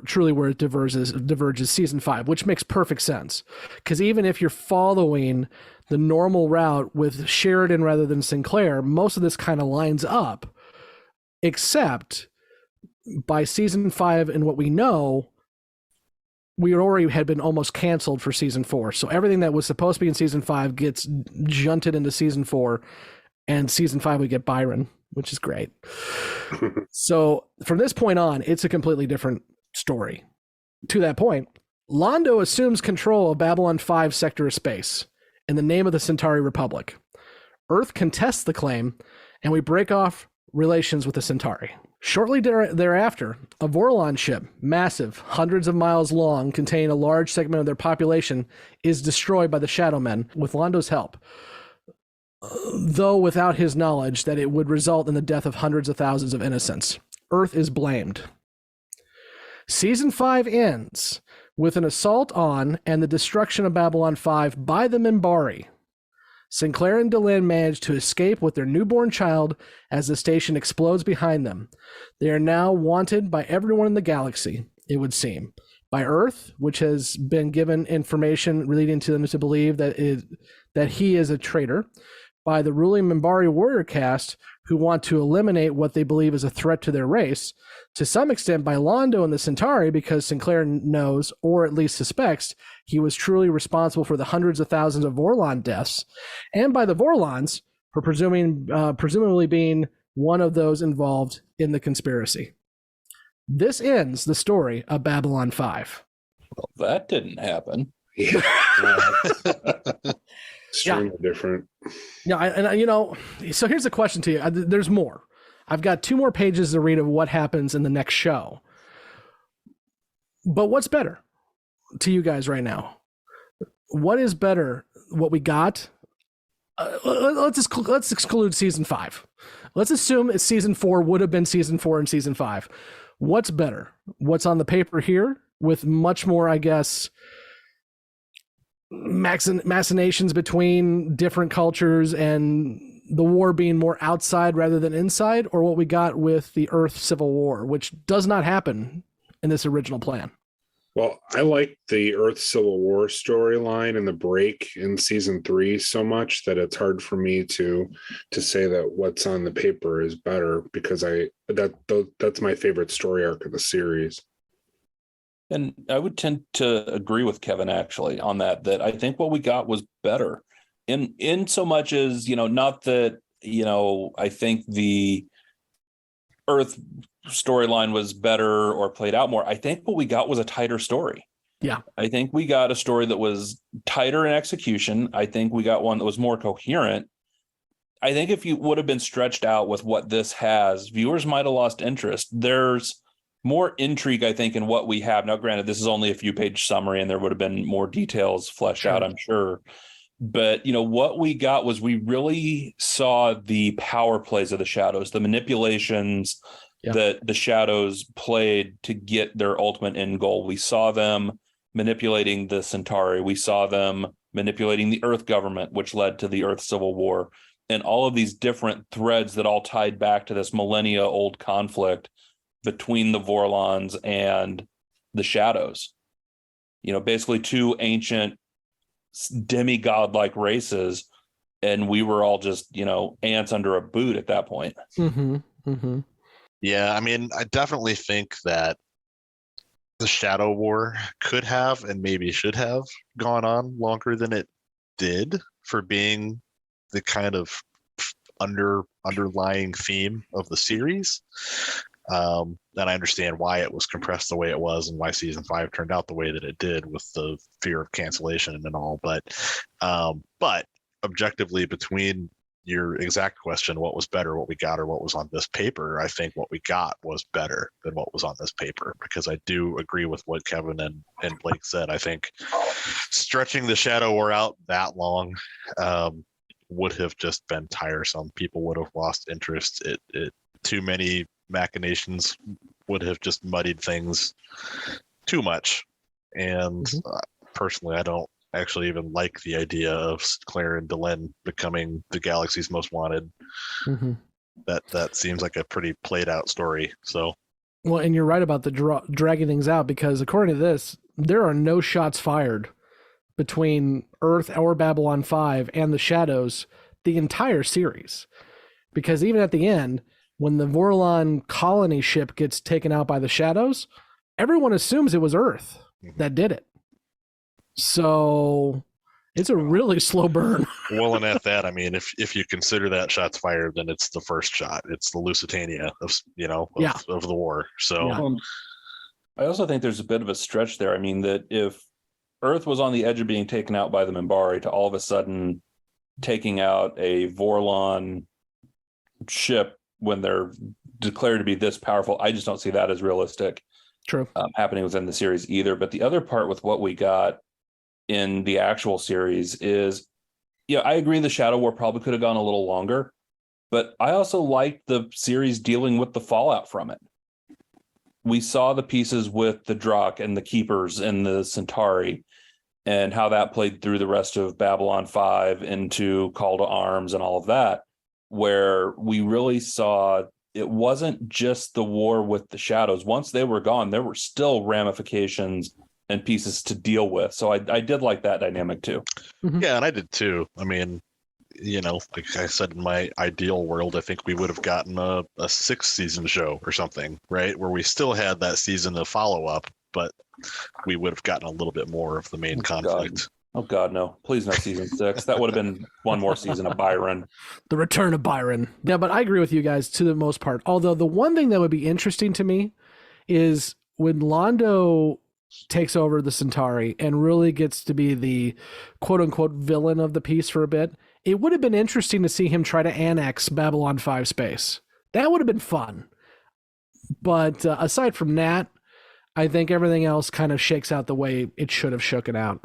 truly where it diverges season 5, which makes perfect sense. Because even if you're following the normal route with Sheridan rather than Sinclair, most of this kind of lines up, except by season 5 and what we know, we already had been almost canceled for season 4. So everything that was supposed to be in season 5 gets junted into season 4, and season 5 we get Byron, which is great. So from this point on, it's a completely different story. To that point, Londo assumes control of Babylon 5 sector of space in the name of the Centauri Republic. Earth contests the claim, and we break off relations with the Centauri. Shortly thereafter, a Vorlon ship, massive, hundreds of miles long, containing a large segment of their population, is destroyed by the Shadow Men with Londo's help, though without his knowledge that it would result in the death of hundreds of thousands of innocents. Earth is blamed. Season 5 ends with an assault on and the destruction of Babylon 5 by the Minbari. Sinclair and Delenn manage to escape with their newborn child as the station explodes behind them. They are now wanted by everyone in the galaxy, it would seem. By Earth, which has been given information leading to them to believe that he is a traitor. By the ruling Minbari warrior caste, who want to eliminate what they believe is a threat to their race. To some extent by Londo and the Centauri, because Sinclair knows, or at least suspects, he was truly responsible for the hundreds of thousands of Vorlon deaths. And by the Vorlons, for presumably being one of those involved in the conspiracy. This ends the story of Babylon 5. Well, that didn't happen. Yeah. Extremely different. Yeah, so here's the question to you. There's more. I've got 2 more pages to read of what happens in the next show. But what's better to you guys right now? What is better? What we got? Let's exclude season 5. Let's assume season 4 would have been season 4 and season 5. What's better? What's on the paper here with much more, I guess, machinations between different cultures and the war being more outside rather than inside, or what we got with the Earth Civil War, which does not happen in this original plan? Well, I like the Earth Civil War storyline and the break in season 3 so much that it's hard for me to say that what's on the paper is better, because that's my favorite story arc of the series. And I would tend to agree with Kevin actually on that I think what we got was better in so much as, not that, I think the Earth storyline was better or played out more. I think what we got was a tighter story. Yeah. I think we got a story that was tighter in execution. I think we got one that was more coherent. I think if you would have been stretched out with what this has, viewers might have lost interest. There's more intrigue, I think, in what we have. Now, granted, this is only a few page summary and there would have been more details fleshed out, I'm sure. But, what we got was we really saw the power plays of the shadows, the manipulations that the shadows played to get their ultimate end goal. We saw them manipulating the Centauri. We saw them manipulating the Earth government, which led to the Earth Civil War, and all of these different threads that all tied back to this millennia old conflict between the Vorlons and the shadows. Basically two ancient demigod-like races, and we were all just, ants under a boot at that point. Mm-hmm. Mm-hmm. Yeah, I mean, I definitely think that the Shadow War could have and maybe should have gone on longer than it did, for being the kind of underlying theme of the series. And I understand why it was compressed the way it was and why season 5 turned out the way that it did with the fear of cancellation and all. But objectively, between your exact question, what was better, what we got, or what was on this paper, I think what we got was better than what was on this paper, because I do agree with what Kevin and Blake said. I think stretching the Shadow War out that long would have just been tiresome. People would have lost interest. It too many machinations would have just muddied things too much. And personally, I don't actually even like the idea of Claire and Delenn becoming the galaxy's most wanted. That seems like a pretty played out story. So, well, and you're right about the dragging things out, because according to this, there are no shots fired between Earth or Babylon 5 and the Shadows the entire series. Because even at the end, when the Vorlon colony ship gets taken out by the Shadows, everyone assumes it was Earth that did it. So it's a really slow burn. Well, and at that, I mean, if you consider that shots fired, then it's the first shot. It's the Lusitania of the war. So I also think there's a bit of a stretch there. I mean, that if Earth was on the edge of being taken out by the Minbari, to all of a sudden taking out a Vorlon ship when they're declared to be this powerful, I just don't see that as realistic. True. Happening within the series either. But the other part with what we got in the actual series is, I agree the Shadow War probably could have gone a little longer, but I also liked the series dealing with the fallout from it. We saw the pieces with the Drakh and the Keepers and the Centauri, and how that played through the rest of Babylon 5 into Call to Arms and all of that, where we really saw it wasn't just the war with the Shadows. Once they were gone, there were still ramifications and pieces to deal with. So I did like that dynamic too. Yeah, and I did too. I mean, like I said, in my ideal world, I think we would have gotten a 6th season show or something, right? Where we still had that season of follow-up, but we would have gotten a little bit more of the main conflict. Oh God, no. Please no season 6. That would have been one more season of Byron. The return of Byron. Yeah, but I agree with you guys to the most part. Although the one thing that would be interesting to me is when Londo takes over the Centauri and really gets to be the quote-unquote villain of the piece for a bit, it would have been interesting to see him try to annex Babylon 5 space. That would have been fun. But aside from that, I think everything else kind of shakes out the way it should have shooken out.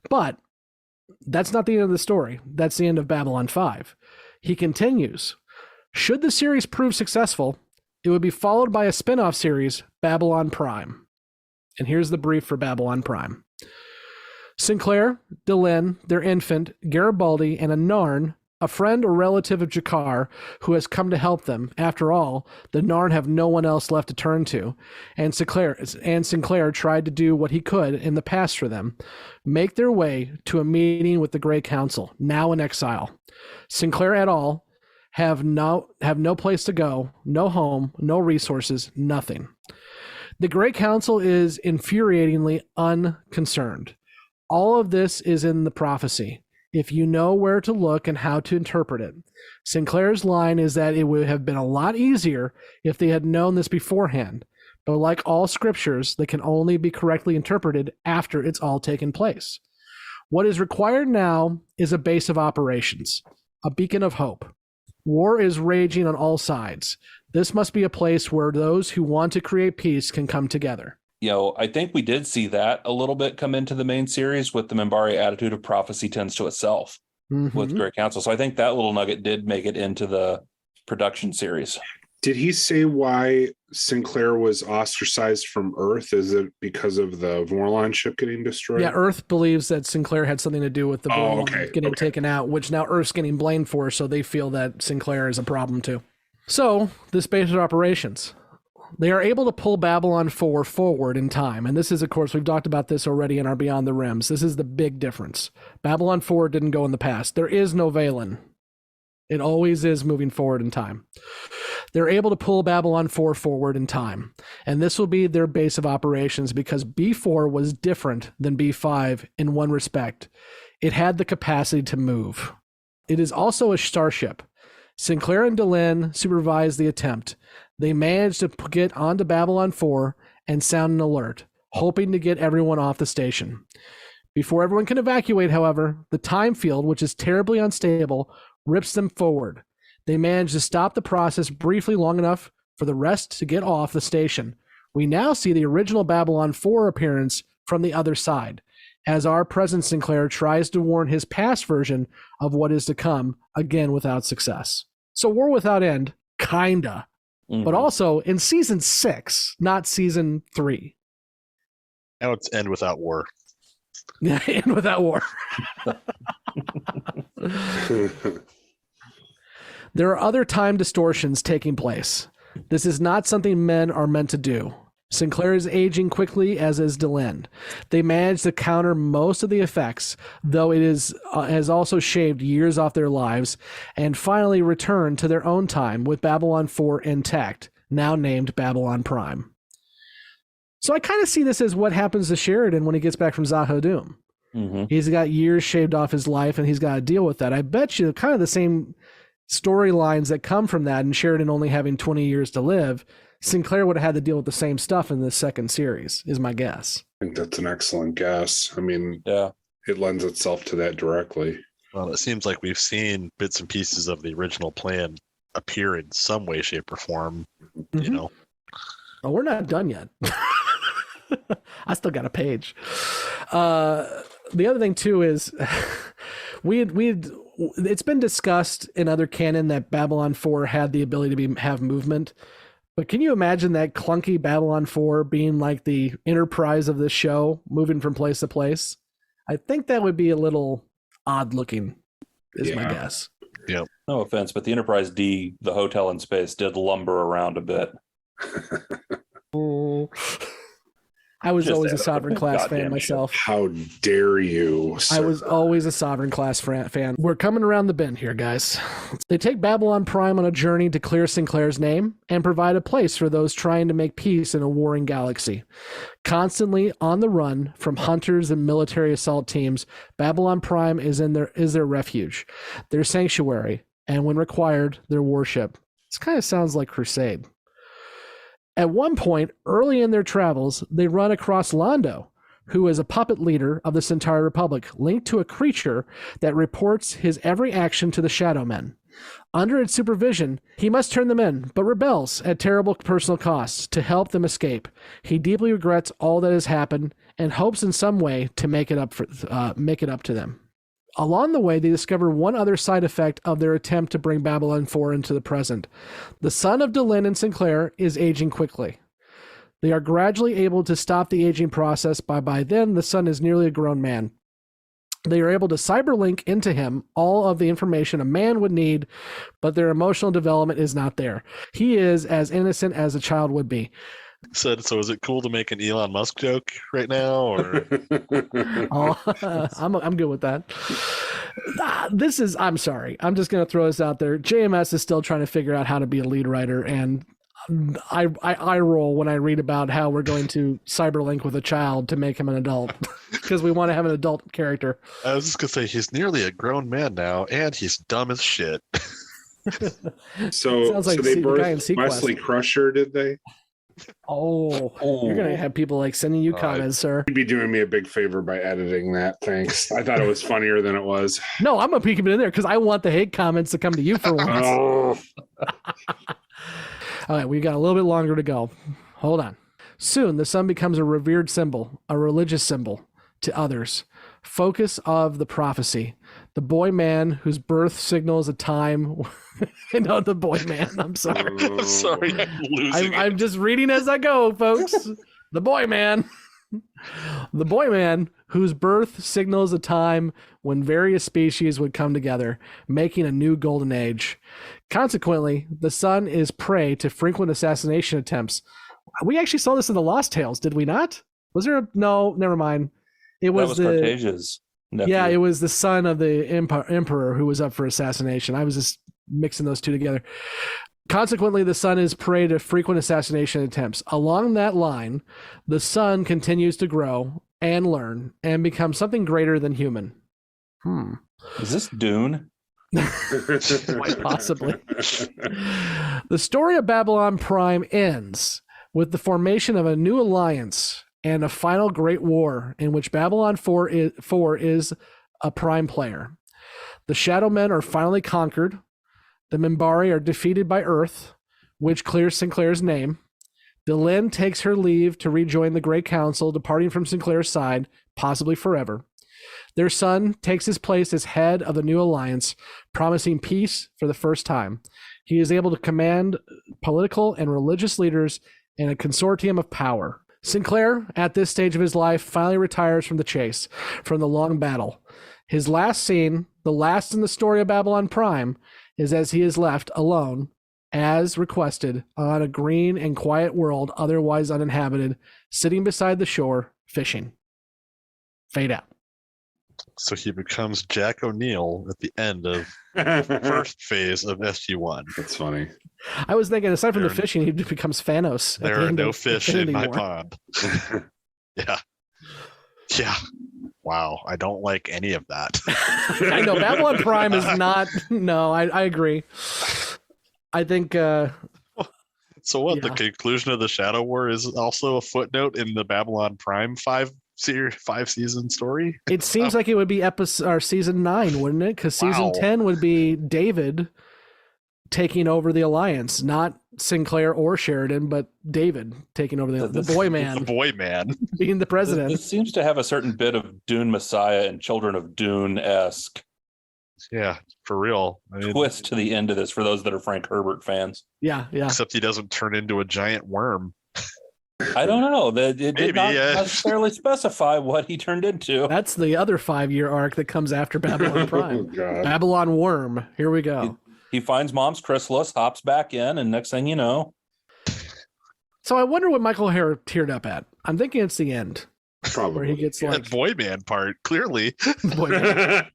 But that's not the end of the story. That's the end of Babylon 5. He continues. Should the series prove successful, it would be followed by a spin-off series, Babylon Prime. And here's the brief for Babylon Prime. Sinclair, Delenn, their infant, Garibaldi, and a Narn, a friend or relative of Jakar, who has come to help them. After all, the Narn have no one else left to turn to, and Sinclair tried to do what he could in the past for them, make their way to a meeting with the Grey Council, now in exile. Sinclair et al. have no place to go, no home, no resources, nothing. The Grey Council is infuriatingly unconcerned. All of this is in the prophecy, if you know where to look and how to interpret it. Sinclair's line is that it would have been a lot easier if they had known this beforehand, but like all scriptures, they can only be correctly interpreted after it's all taken place. What is required now is a base of operations, a beacon of hope. War is raging on all sides. This must be a place where those who want to create peace can come together. I think we did see that a little bit come into the main series with the Minbari attitude of prophecy tends to itself with Grey Council. So I think that little nugget did make it into the production series. Did he say why Sinclair was ostracized from Earth? Is it because of the Vorlon ship getting destroyed? Yeah, Earth believes that Sinclair had something to do with the Vorlon getting taken out, which now Earth's getting blamed for, so they feel that Sinclair is a problem too. So, this base of operations. They are able to pull Babylon 4 forward in time. And this is, of course, we've talked about this already in our Beyond the Rims. This is the big difference. Babylon 4 didn't go in the past. There is no Valen. It always is moving forward in time. They're able to pull Babylon 4 forward in time. And this will be their base of operations because B4 was different than B5 in one respect. It had the capacity to move. It is also a starship. Sinclair and Delenn supervised the attempt. They managed to get onto Babylon 4 and sound an alert, hoping to get everyone off the station. Before everyone can evacuate, however, the time field, which is terribly unstable, rips them forward. They manage to stop the process briefly long enough for the rest to get off the station. We now see the original Babylon 4 appearance from the other side, as our present Sinclair tries to warn his past version of what is to come, again without success. So War Without End, kinda. But also in season 6, not season 3. Now it's End Without War. Yeah, End Without War. There are other time distortions taking place. This is not something men are meant to do. Sinclair is aging quickly, as is Delenn. They managed to counter most of the effects, though it has also shaved years off their lives, and finally returned to their own time with Babylon 4 intact, now named Babylon Prime. So I kind of see this as what happens to Sheridan when he gets back from Zahhodum. He's got years shaved off his life, and he's got to deal with that. I bet you kind of the same storylines that come from that, and Sheridan only having 20 years to live, Sinclair would have had to deal with the same stuff in the second series, is my guess. I think that's an excellent guess. I mean, it lends itself to that directly. Well, it seems like we've seen bits and pieces of the original plan appear in some way, shape, or form, you know. Oh, we're not done yet. I still got a page. The other thing, too, is it's been discussed in other canon that Babylon 4 had the ability to have movement. But can you imagine that clunky Babylon 4 being like the Enterprise of this show, moving from place to place? I think that would be a little odd looking, is my guess. Yeah. No offense, but the Enterprise D, the hotel in space, did lumber around a bit. I was always a Sovereign class fan myself. How dare you, sir? I was always a Sovereign class fan. We're coming around the bend here, guys. They take Babylon Prime on a journey to clear Sinclair's name and provide a place for those trying to make peace in a warring galaxy. Constantly on the run from hunters and military assault teams, Babylon Prime is their refuge, their sanctuary, and when required, their worship. This kind of sounds like Crusade. At one point, early in their travels, they run across Londo, who is a puppet leader of the Centauri Republic, linked to a creature that reports his every action to the Shadow Men. Under its supervision, he must turn them in, but rebels at terrible personal costs to help them escape. He deeply regrets all that has happened and hopes in some way to make it up to them. Along the way, they discover one other side effect of their attempt to bring Babylon 4 into the present. The son of Delenn and Sinclair is aging quickly. They are gradually able to stop the aging process by then the son is nearly a grown man. They are able to cyberlink into him all of the information a man would need, but their emotional development is not there. He is as innocent as a child would be. So is it cool to make an Elon Musk joke right now, or? I'm good with that. I'm sorry. I'm just going to throw this out there. JMS is still trying to figure out how to be a lead writer, and I roll when I read about how we're going to cyberlink with a child to make him an adult because we want to have an adult character. I was just going to say, he's nearly a grown man now, and he's dumb as shit. So they birthed Wesley Crusher, did they? Oh, you're going to have people like sending you comments, sir. You'd be doing me a big favor by editing that. Thanks. I thought it was funnier than it was. No, I'm going to keep it in there because I want the hate comments to come to you for once. Oh. All right, we've got a little bit longer to go. Hold on. Soon, the sun becomes a revered symbol, a religious symbol to others. Focus of the prophecy. The boy man whose birth signals a time. The boy man. I'm sorry. I'm sorry. I'm just reading as I go, folks. The boy man. The boy man whose birth signals a time when various species would come together, making a new golden age. Consequently, the sun is prey to frequent assassination attempts. We actually saw this in the Lost Tales, did we not? Was there no, never mind. It was Cartasia's nephew. Yeah, it was the son of the emperor who was up for assassination. I was just mixing those two together. Consequently, the sun is prey to frequent assassination attempts. Along that line, the sun continues to grow and learn and become something greater than human. Is this Dune? Quite possibly. The story of Babylon Prime ends with the formation of a new alliance and a final great war in which Babylon 4 is a prime player. The Shadow Men are finally conquered. The Minbari are defeated by Earth, which clears Sinclair's name. Delenn takes her leave to rejoin the Great Council, departing from Sinclair's side, possibly forever. Their son takes his place as head of the new alliance, promising peace for the first time. He is able to command political and religious leaders in a consortium of power. Sinclair, at this stage of his life, finally retires from the chase, from the long battle. His last scene, the last in the story of Babylon Prime, is as he is left alone, as requested, on a green and quiet world otherwise uninhabited, sitting beside the shore, fishing. Fade out. So he becomes Jack O'Neill at the end of first phase of SG-1. That's funny. I was thinking, aside from the fishing, he becomes Thanos. There are no fish in my pond. Yeah. Yeah. Wow. I don't like any of that. I know. Babylon Prime is not... No, I agree. I think... So what? Yeah. The conclusion of the Shadow War is also a footnote in the Babylon Prime 5-season story? It seems like it would be season 9, wouldn't it? Because season 10 would be David taking over the Alliance, not Sinclair or Sheridan, but David taking over the boy man. The boy man. Being the president. It seems to have a certain bit of Dune Messiah and Children of Dune-esque. Yeah, for real. Twist to the end of this for those that are Frank Herbert fans. Yeah. Except he doesn't turn into a giant worm. I don't know. It did not necessarily specify what he turned into. That's the other 5-year arc that comes after Babylon Prime. Babylon Worm. Here we go. He finds mom's chrysalis, hops back in, and next thing you know. So I wonder what Michael O'Hara teared up at. I'm thinking it's the end. Probably. Where he gets like... That boy man part, clearly. Boy man.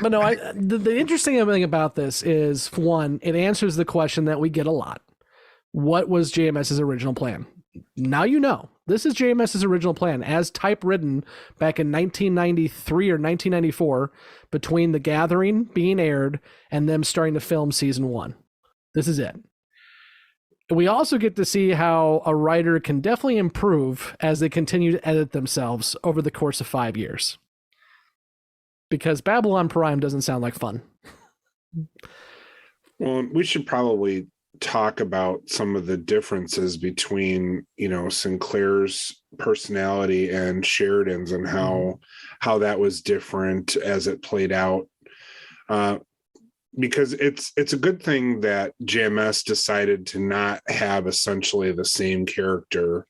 But no, the interesting thing about this is, one, it answers the question that we get a lot. What was JMS's original plan? Now you know. This is JMS's original plan, as typewritten back in 1993 or 1994, between The Gathering being aired and them starting to film season 1. This is it. We also get to see how a writer can definitely improve as they continue to edit themselves over the course of 5 years. Because Babylon Prime doesn't sound like fun. Well, we should probably talk about some of the differences between, Sinclair's personality and Sheridan's, and how that was different as it played out. because it's a good thing that JMS decided to not have essentially the same character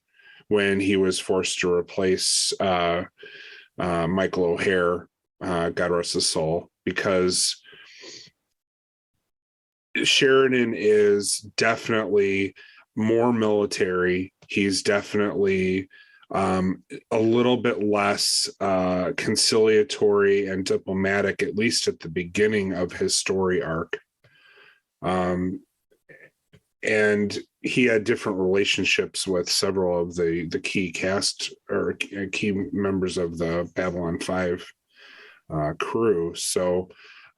when he was forced to replace Michael O'Hare, God rest his soul, because Sheridan is definitely more military. He's definitely a little bit less conciliatory and diplomatic, at least at the beginning of his story arc. And he had different relationships with several of the key cast or key members of the Babylon 5 crew. So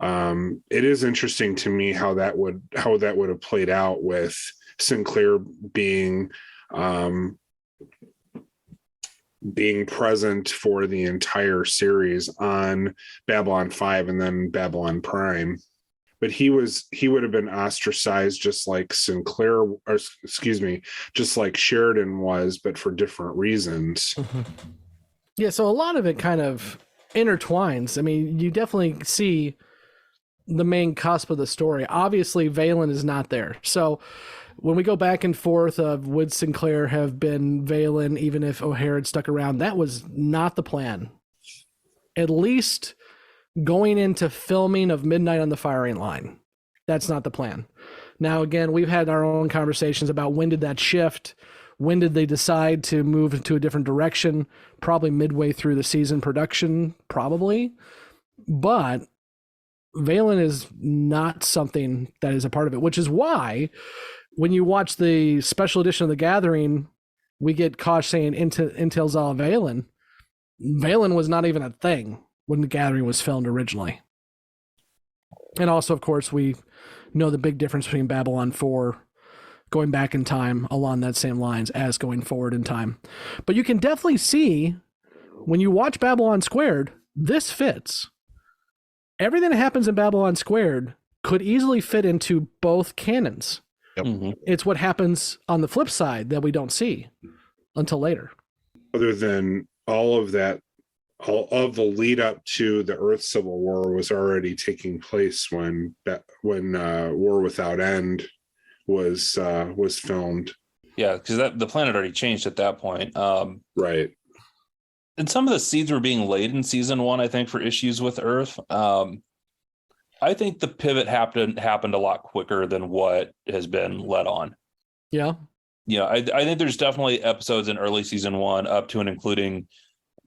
it is interesting to me how that would have played out with Sinclair being present for the entire series on Babylon 5 and then Babylon Prime. But he would have been ostracized just like Sinclair, or excuse me, just like Sheridan was, but for different reasons. Mm-hmm. Yeah, so a lot of it kind of intertwines. I mean, you definitely see the main cusp of the story. Obviously, Valen is not there. So when we go back and forth of would Sinclair have been Valen even if O'Hare had stuck around, that was not the plan. At least going into filming of Midnight on the Firing Line, that's not the plan. Now, again, we've had our own conversations about when did that shift? When did they decide to move into a different direction? Probably midway through the season production, probably. But Valen is not something that is a part of it, which is why when you watch the special edition of The Gathering, we get Kosh saying Intel's all Valen. Valen was not even a thing when The Gathering was filmed originally. And also, of course, we know the big difference between Babylon 4 going back in time along that same lines as going forward in time. But you can definitely see when you watch Babylon Squared, this fits. Everything that happens in Babylon Squared could easily fit into both canons. Yep. Mm-hmm. It's what happens on the flip side that we don't see until later. Other than all of that, all of the lead up to the Earth Civil War was already taking place when War Without End was filmed. Yeah, because the planet already changed at that point. Right. And some of the seeds were being laid in season 1, I think, for issues with Earth. I think the pivot happened a lot quicker than what has been led on. Yeah. Yeah, I think there's definitely episodes in early season 1 up to and including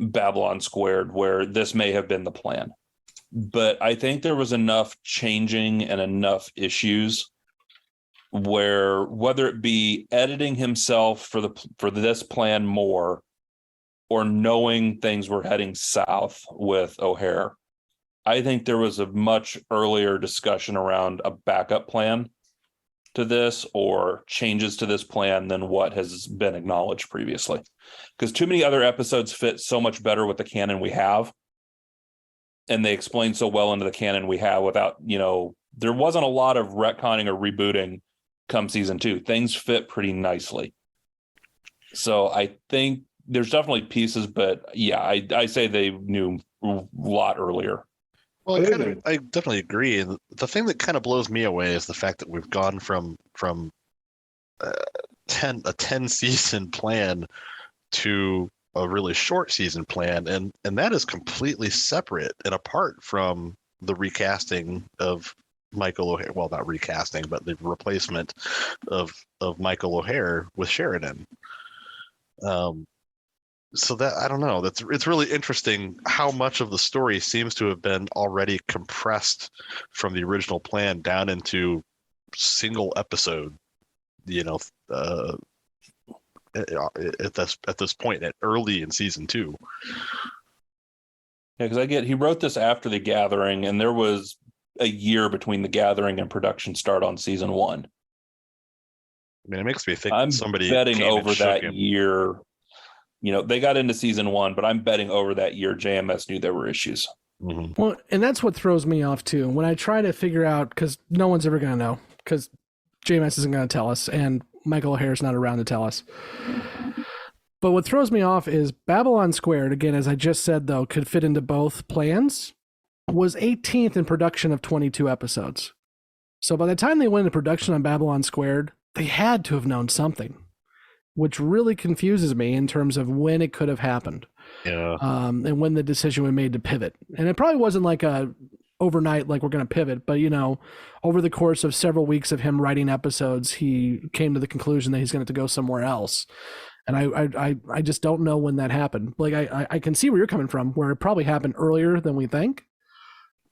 Babylon Squared where this may have been the plan. But I think there was enough changing and enough issues where whether it be editing himself for this plan more or knowing things were heading south with O'Hare, I think there was a much earlier discussion around a backup plan to this or changes to this plan than what has been acknowledged previously. Because too many other episodes fit so much better with the canon we have. And they explain so well into the canon we have without, there wasn't a lot of retconning or rebooting come season 2. Things fit pretty nicely. So I think there's definitely pieces, but yeah, I say they knew a lot earlier. Well, I definitely agree. And the thing that kind of blows me away is the fact that we've gone from a 10 season plan to a really short season plan, and that is completely separate and apart from the recasting of Michael O'Hare. Well, not recasting, but the replacement of Michael O'Hare with Sheridan. So that, I don't know, it's really interesting how much of the story seems to have been already compressed from the original plan down into single episode, at this point, at early in season 2. Yeah, because he wrote this after The Gathering, and there was a year between The Gathering and production start on season 1. I mean, it makes me think I'm somebody betting came and over shook that him. year. They got into season 1, but I'm betting over that year JMS knew there were issues. Mm-hmm. Well, and that's what throws me off too. When I try to figure out, because no one's ever going to know, because JMS isn't going to tell us, and Michael O'Hare's not around to tell us. But what throws me off is Babylon Squared, again, as I just said, though, could fit into both plans, was 18th in production of 22 episodes. So by the time they went into production on Babylon Squared, they had to have known something, which really confuses me in terms of when it could have happened. Yeah. And when the decision was made to pivot. And it probably wasn't like a overnight, like we're going to pivot, but over the course of several weeks of him writing episodes, he came to the conclusion that he's going to have to go somewhere else. And I just don't know when that happened. Like I can see where you're coming from, where it probably happened earlier than we think.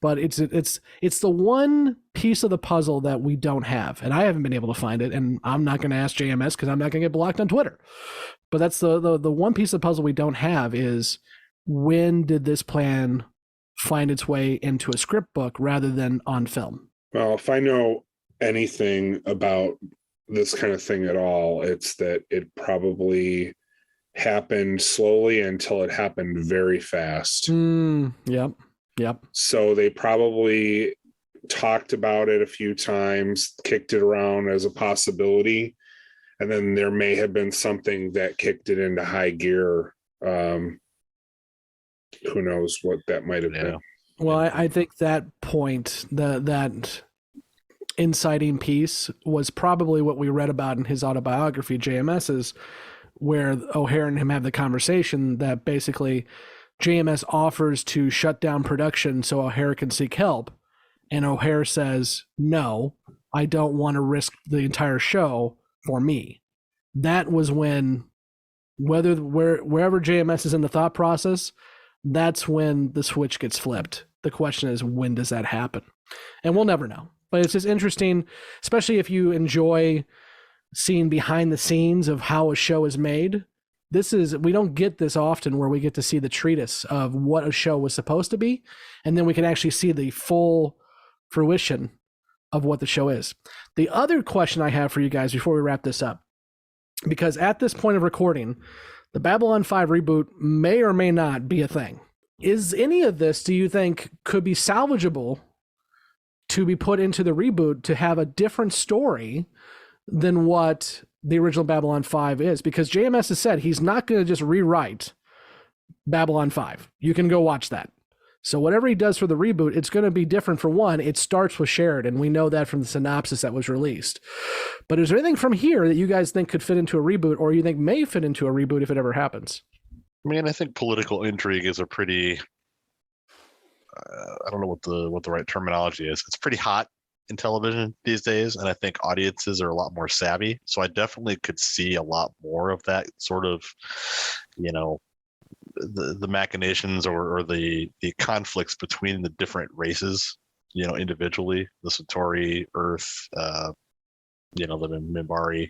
But it's the one piece of the puzzle that we don't have, and I haven't been able to find it. And I'm not going to ask JMS because I'm not going to get blocked on Twitter. But that's the one piece of the puzzle we don't have is when did this plan find its way into a script book rather than on film? Well, if I know anything about this kind of thing at all, it's that it probably happened slowly until it happened very fast. Yep. So they probably talked about it a few times, kicked it around as a possibility, and then there may have been something that kicked it into high gear. Who knows what that might have been. Well, I think that point, that inciting piece was probably what we read about in his autobiography, JMS's, where O'Hare and him have the conversation that basically JMS offers to shut down production so O'Hare can seek help. And O'Hare says, no, I don't want to risk the entire show for me. That was when, wherever JMS is in the thought process, that's when the switch gets flipped. The question is, when does that happen? And we'll never know. But it's just interesting, especially if you enjoy seeing behind the scenes of how a show is made. We don't get this often where we get to see the treatise of what a show was supposed to be, and then we can actually see the full fruition of what the show is. The other question I have for you guys before we wrap this up, because at this point of recording, the Babylon 5 reboot may or may not be a thing. Is any of this, do you think, could be salvageable to be put into the reboot to have a different story than what the original Babylon 5 is? Because JMS has said he's not going to just rewrite Babylon 5. You can go watch that. So whatever he does for the reboot, it's going to be different. For one, it starts with Sheridan. We know that from the synopsis that was released. But is there anything from here that you guys think could fit into a reboot, or you think may fit into a reboot if it ever happens? I mean, I think political intrigue is a pretty, I don't know what the right terminology is. It's pretty hot in television these days, and I think audiences are a lot more savvy. So I definitely could see a lot more of that sort of, the machinations or the conflicts between the different races, individually, the Centauri, Earth, the Minbari.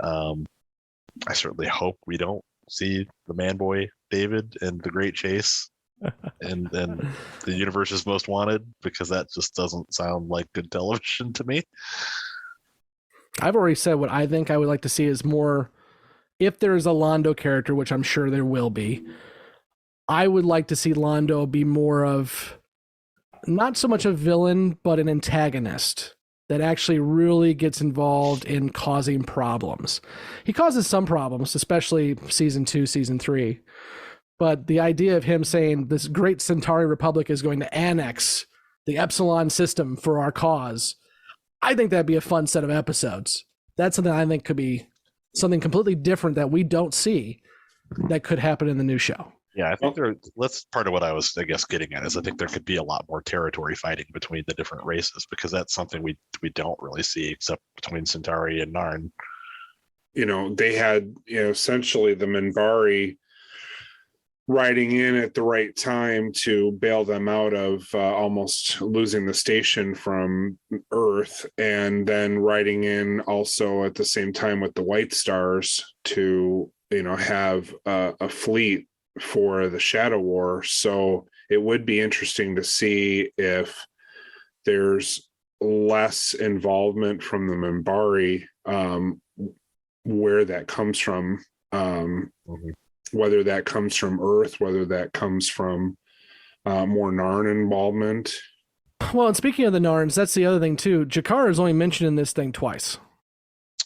I certainly hope we don't see the man boy David and the Great Chase and the universe's most wanted, because that just doesn't sound like good television to me. I've already said what I think I would like to see is more, if there's a Londo character, which I'm sure there will be, I would like to see Londo be more of, not so much a villain, but an antagonist that actually really gets involved in causing problems. He causes some problems, especially season 2, season 3. But the idea of him saying this great Centauri Republic is going to annex the Epsilon system for our cause, I think that'd be a fun set of episodes. That's something I think could be something completely different that we don't see that could happen in the new show. Yeah, I think that's part of what I was, I guess, getting at, is I think there could be a lot more territory fighting between the different races, because that's something we don't really see except between Centauri and Narn. They had, essentially the Minbari riding in at the right time to bail them out of almost losing the station from Earth, and then riding in also at the same time with the White Stars to, have a fleet for the Shadow War. So it would be interesting to see if there's less involvement from the Minbari, where that comes from, whether that comes from Earth, whether that comes from more Narn involvement. Well, and speaking of the Narns, that's the other thing too. Jakar is only mentioned in this thing twice.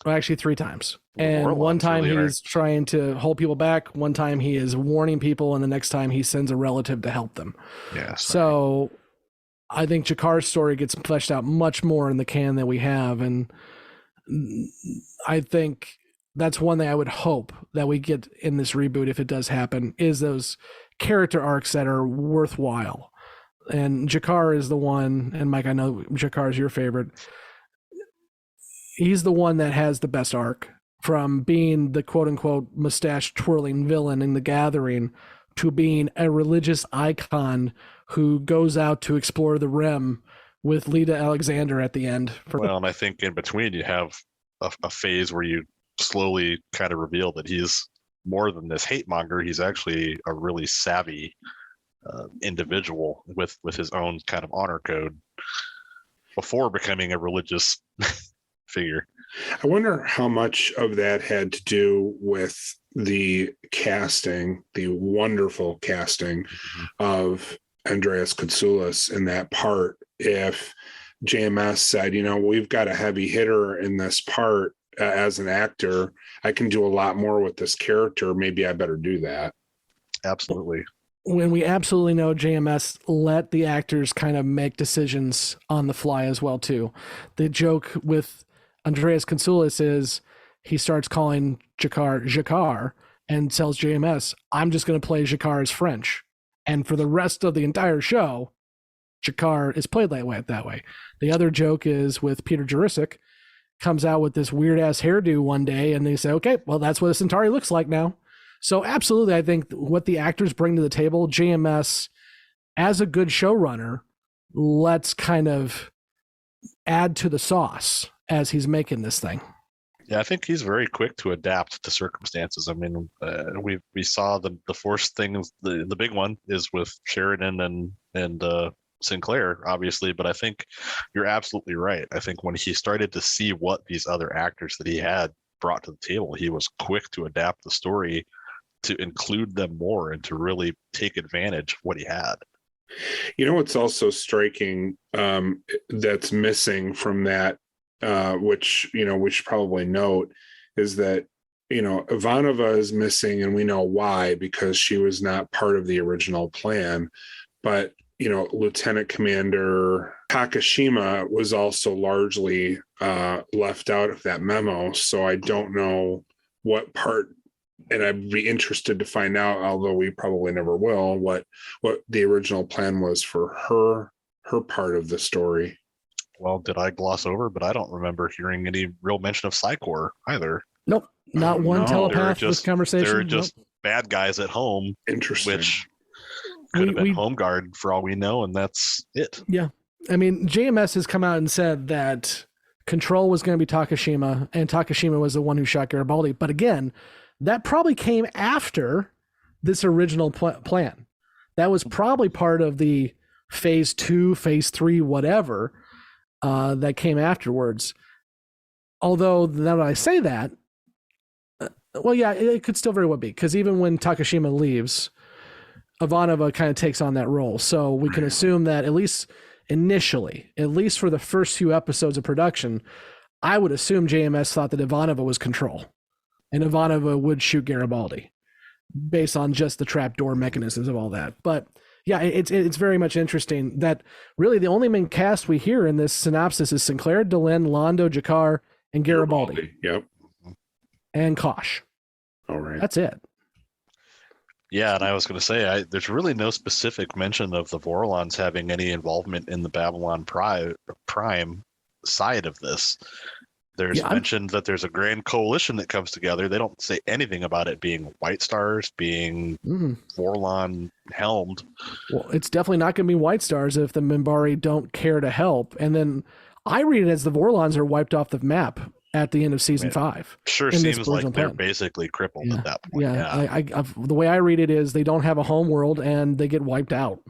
Well, actually 3 times. And one time he's trying to hold people back, one time he is warning people, and the next time he sends a relative to help them. Yeah. So I think Jakar's story gets fleshed out much more in the canon that we have, and I think that's one thing I would hope that we get in this reboot, if it does happen, is those character arcs that are worthwhile. And Jakar is the one, and Mike, I know Jakar is your favorite. He's the one that has the best arc, from being the quote-unquote mustache twirling villain in The Gathering to being a religious icon who goes out to explore the Rim with Lita Alexander at the end. Well, and I think in between you have a phase where you slowly kind of reveal that he's more than this hate monger. He's actually a really savvy individual with his own kind of honor code before becoming a religious figure. I wonder how much of that had to do with the casting, the wonderful casting of Andreas Katsoulis in that part. If JMS said, we've got a heavy hitter in this part as an actor, I can do a lot more with this character. Maybe I better do that. Absolutely. When we absolutely know JMS let the actors kind of make decisions on the fly as well, too. The joke with Andreas Katsoulis is he starts calling Jakar and tells JMS, I'm just going to play Jakar as French. And for the rest of the entire show, Jakar is played that way. The other joke is with Peter Jurisic, comes out with this weird ass hairdo one day, and they say, okay, well, that's what a Centauri looks like now. So absolutely, I think what the actors bring to the table, JMS, as a good showrunner, let's kind of add to the sauce as he's making this thing. Yeah, I think he's very quick to adapt to circumstances. I mean, we saw the Force things. The big one is with Sheridan and Sinclair, obviously, but I think you're absolutely right. I think when he started to see what these other actors that he had brought to the table, he was quick to adapt the story to include them more and to really take advantage of what he had. What's also striking that's missing from that, which we should probably note, is that Ivanova is missing, and we know why, because she was not part of the original plan. But Lieutenant Commander Takashima was also largely left out of that memo. So I don't know what part, and I'd be interested to find out, although we probably never will, what the original plan was for her part of the story. Well, did I gloss over? But I don't remember hearing any real mention of Psycor either. Nope, not one telepath in this conversation. They're just bad guys at home. Interesting. Which could have been home guard for all we know, and that's it. Yeah. I mean, JMS has come out and said that Control was going to be Takashima, and Takashima was the one who shot Garibaldi. But again, that probably came after this original plan. That was probably part of the phase 2, phase 3, whatever, that came afterwards. Although, now that I say that, well, yeah, it could still very well be, because even when Takashima leaves, Ivanova kind of takes on that role. So we can assume that at least initially, at least for the first few episodes of production, I would assume JMS thought that Ivanova was Control, and Ivanova would shoot Garibaldi based on just the trapdoor mechanisms of all that. But yeah, it's very much interesting that really the only main cast we hear in this synopsis is Sinclair, Delenn, Londo, Jakar, and Garibaldi. Yep. And Kosh. All right. That's it. Yeah, and I was going to say, there's really no specific mention of the Vorlons having any involvement in the Babylon Prime side of this. There's mentioned that there's a grand coalition that comes together. They don't say anything about it being White Stars, being Vorlon helmed. Well, it's definitely not going to be White Stars if the Minbari don't care to help. And then I read it as the Vorlons are wiped off the map at the end of season 5. Sure seems like they're basically crippled at that point. Yeah. The way I read it is they don't have a home world and they get wiped out.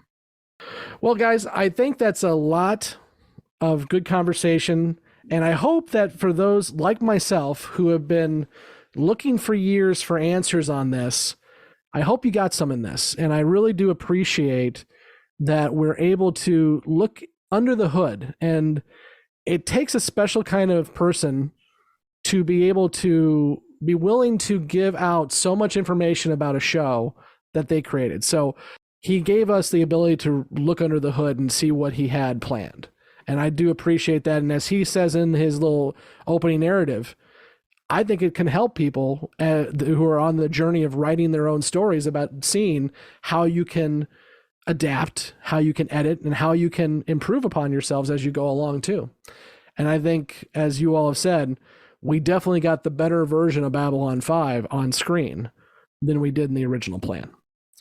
Well, guys, I think that's a lot of good conversation. And I hope that for those like myself who have been looking for years for answers on this, I hope you got some in this. And I really do appreciate that we're able to look under the hood. And it takes a special kind of person to be able to be willing to give out so much information about a show that they created. So he gave us the ability to look under the hood and see what he had planned. And I do appreciate that. And as he says in his little opening narrative, I think it can help people who are on the journey of writing their own stories about seeing how you can adapt, how you can edit, and how you can improve upon yourselves as you go along too. And I think, as you all have said, we definitely got the better version of Babylon 5 on screen than we did in the original plan.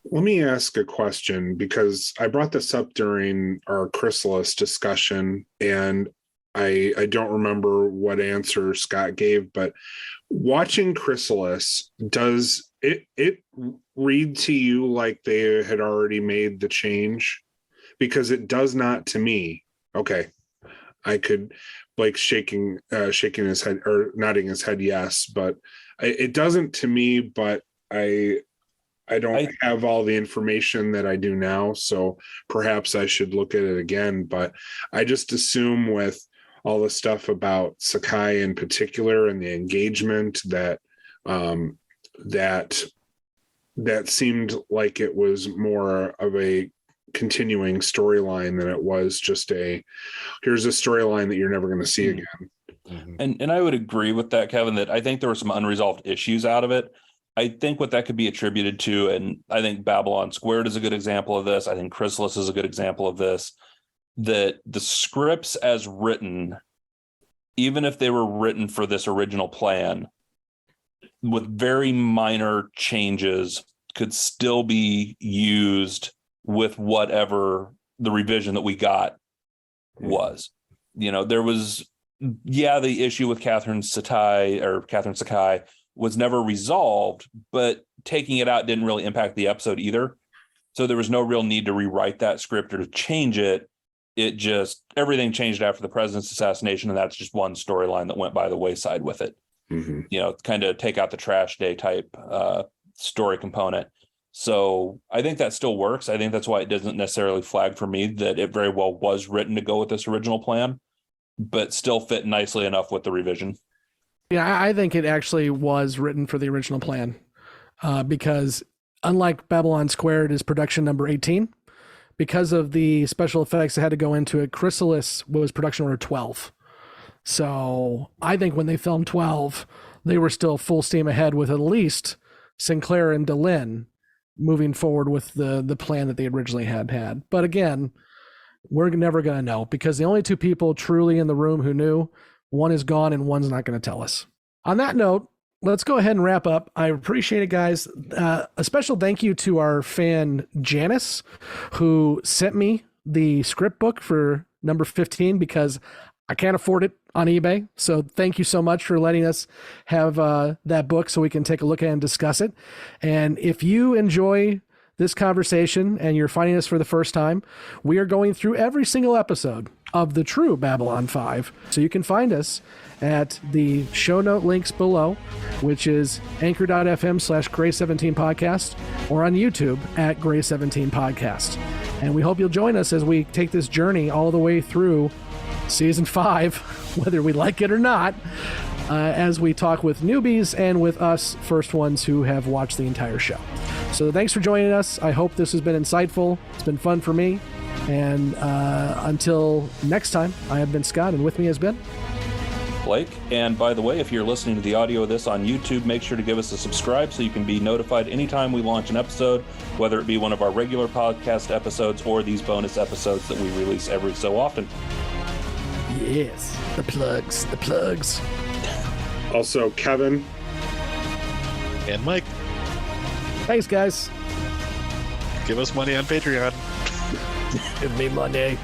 Let me ask a question, because I brought this up during our Chrysalis discussion, and I don't remember what answer Scott gave, but watching Chrysalis, does it read to you like they had already made the change? Because it does not to me. Okay. I could, Blake shaking his head or nodding his head yes, but it doesn't to me, but I don't have all the information that I do now, so perhaps I should look at it again. But I just assume with all the stuff about Sakai in particular and the engagement that that seemed like it was more of a continuing storyline than it was just here's a storyline that you're never going to see again. And I would agree with that, Kevin, that I think there were some unresolved issues out of it. I think what that could be attributed to, and I think Babylon Squared is a good example of this. I think Chrysalis is a good example of this, that the scripts as written, even if they were written for this original plan, with very minor changes, could still be used with whatever the revision that we got was. There was, the issue with Catherine Sakai was never resolved, but taking it out didn't really impact the episode either. So there was no real need to rewrite that script or to change it. It just, everything changed after the president's assassination, and that's just one storyline that went by the wayside with it. Kind of take out the trash day type story component. So I think that still works. I think that's why it doesn't necessarily flag for me that it very well was written to go with this original plan, but still fit nicely enough with the revision. Yeah, I think it actually was written for the original plan because unlike Babylon Squared is production number 18, because of the special effects that had to go into it, Chrysalis was production order 12. So I think when they filmed 12, they were still full steam ahead with at least Sinclair and Delenn moving forward with the plan that they originally had. But again, we're never going to know because the only two people truly in the room who knew, one is gone and one's not going to tell us. On that note, let's go ahead and wrap up. I appreciate it, guys. A special thank you to our fan, Janice, who sent me the script book for number 15 because I can't afford it on eBay. So thank you so much for letting us have that book so we can take a look at it and discuss it. And if you enjoy this conversation and you're finding us for the first time, we are going through every single episode of the true Babylon 5. So you can find us at the show note links below, which is anchor.fm/Gray17 podcast or on YouTube at Gray17 podcast. And we hope you'll join us as we take this journey all the way through season 5, whether we like it or not, as we talk with newbies and with us first ones who have watched the entire show. So thanks for joining us. I hope this has been insightful. It's been fun for me. And until next time, I have been Scott, and with me has been Blake. And by the way, if you're listening to the audio of this on YouTube, make sure to give us a subscribe so you can be notified anytime we launch an episode, whether it be one of our regular podcast episodes or these bonus episodes that we release every so often. Yes, the plugs. Also, Kevin and Mike. Thanks, guys. Give us money on Patreon. Give me money.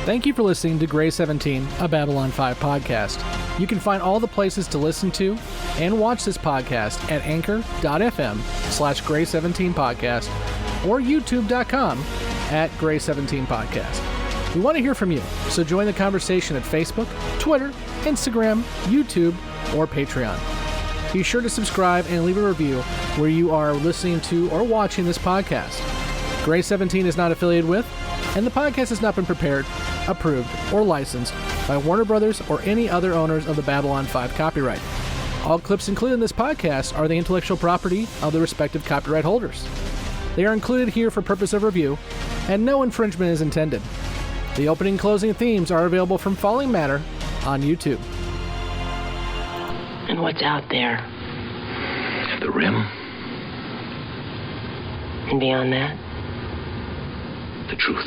Thank you for listening to Gray 17, a Babylon 5 podcast. You can find all the places to listen to and watch this podcast at anchor.fm/Gray17 podcast or youtube.com at Gray17 podcast. We want to hear from you, so join the conversation at Facebook, Twitter, Instagram, YouTube, or Patreon. Be sure to subscribe and leave a review where you are listening to or watching this podcast. Gray 17 is not affiliated with, and the podcast has not been prepared, approved, or licensed by Warner Brothers or any other owners of the Babylon 5 copyright. All clips included in this podcast are the intellectual property of the respective copyright holders. They are included here for purpose of review, and no infringement is intended. The opening and closing themes are available from Falling Matter on YouTube. And what's out there? The rim, And beyond that? the truth.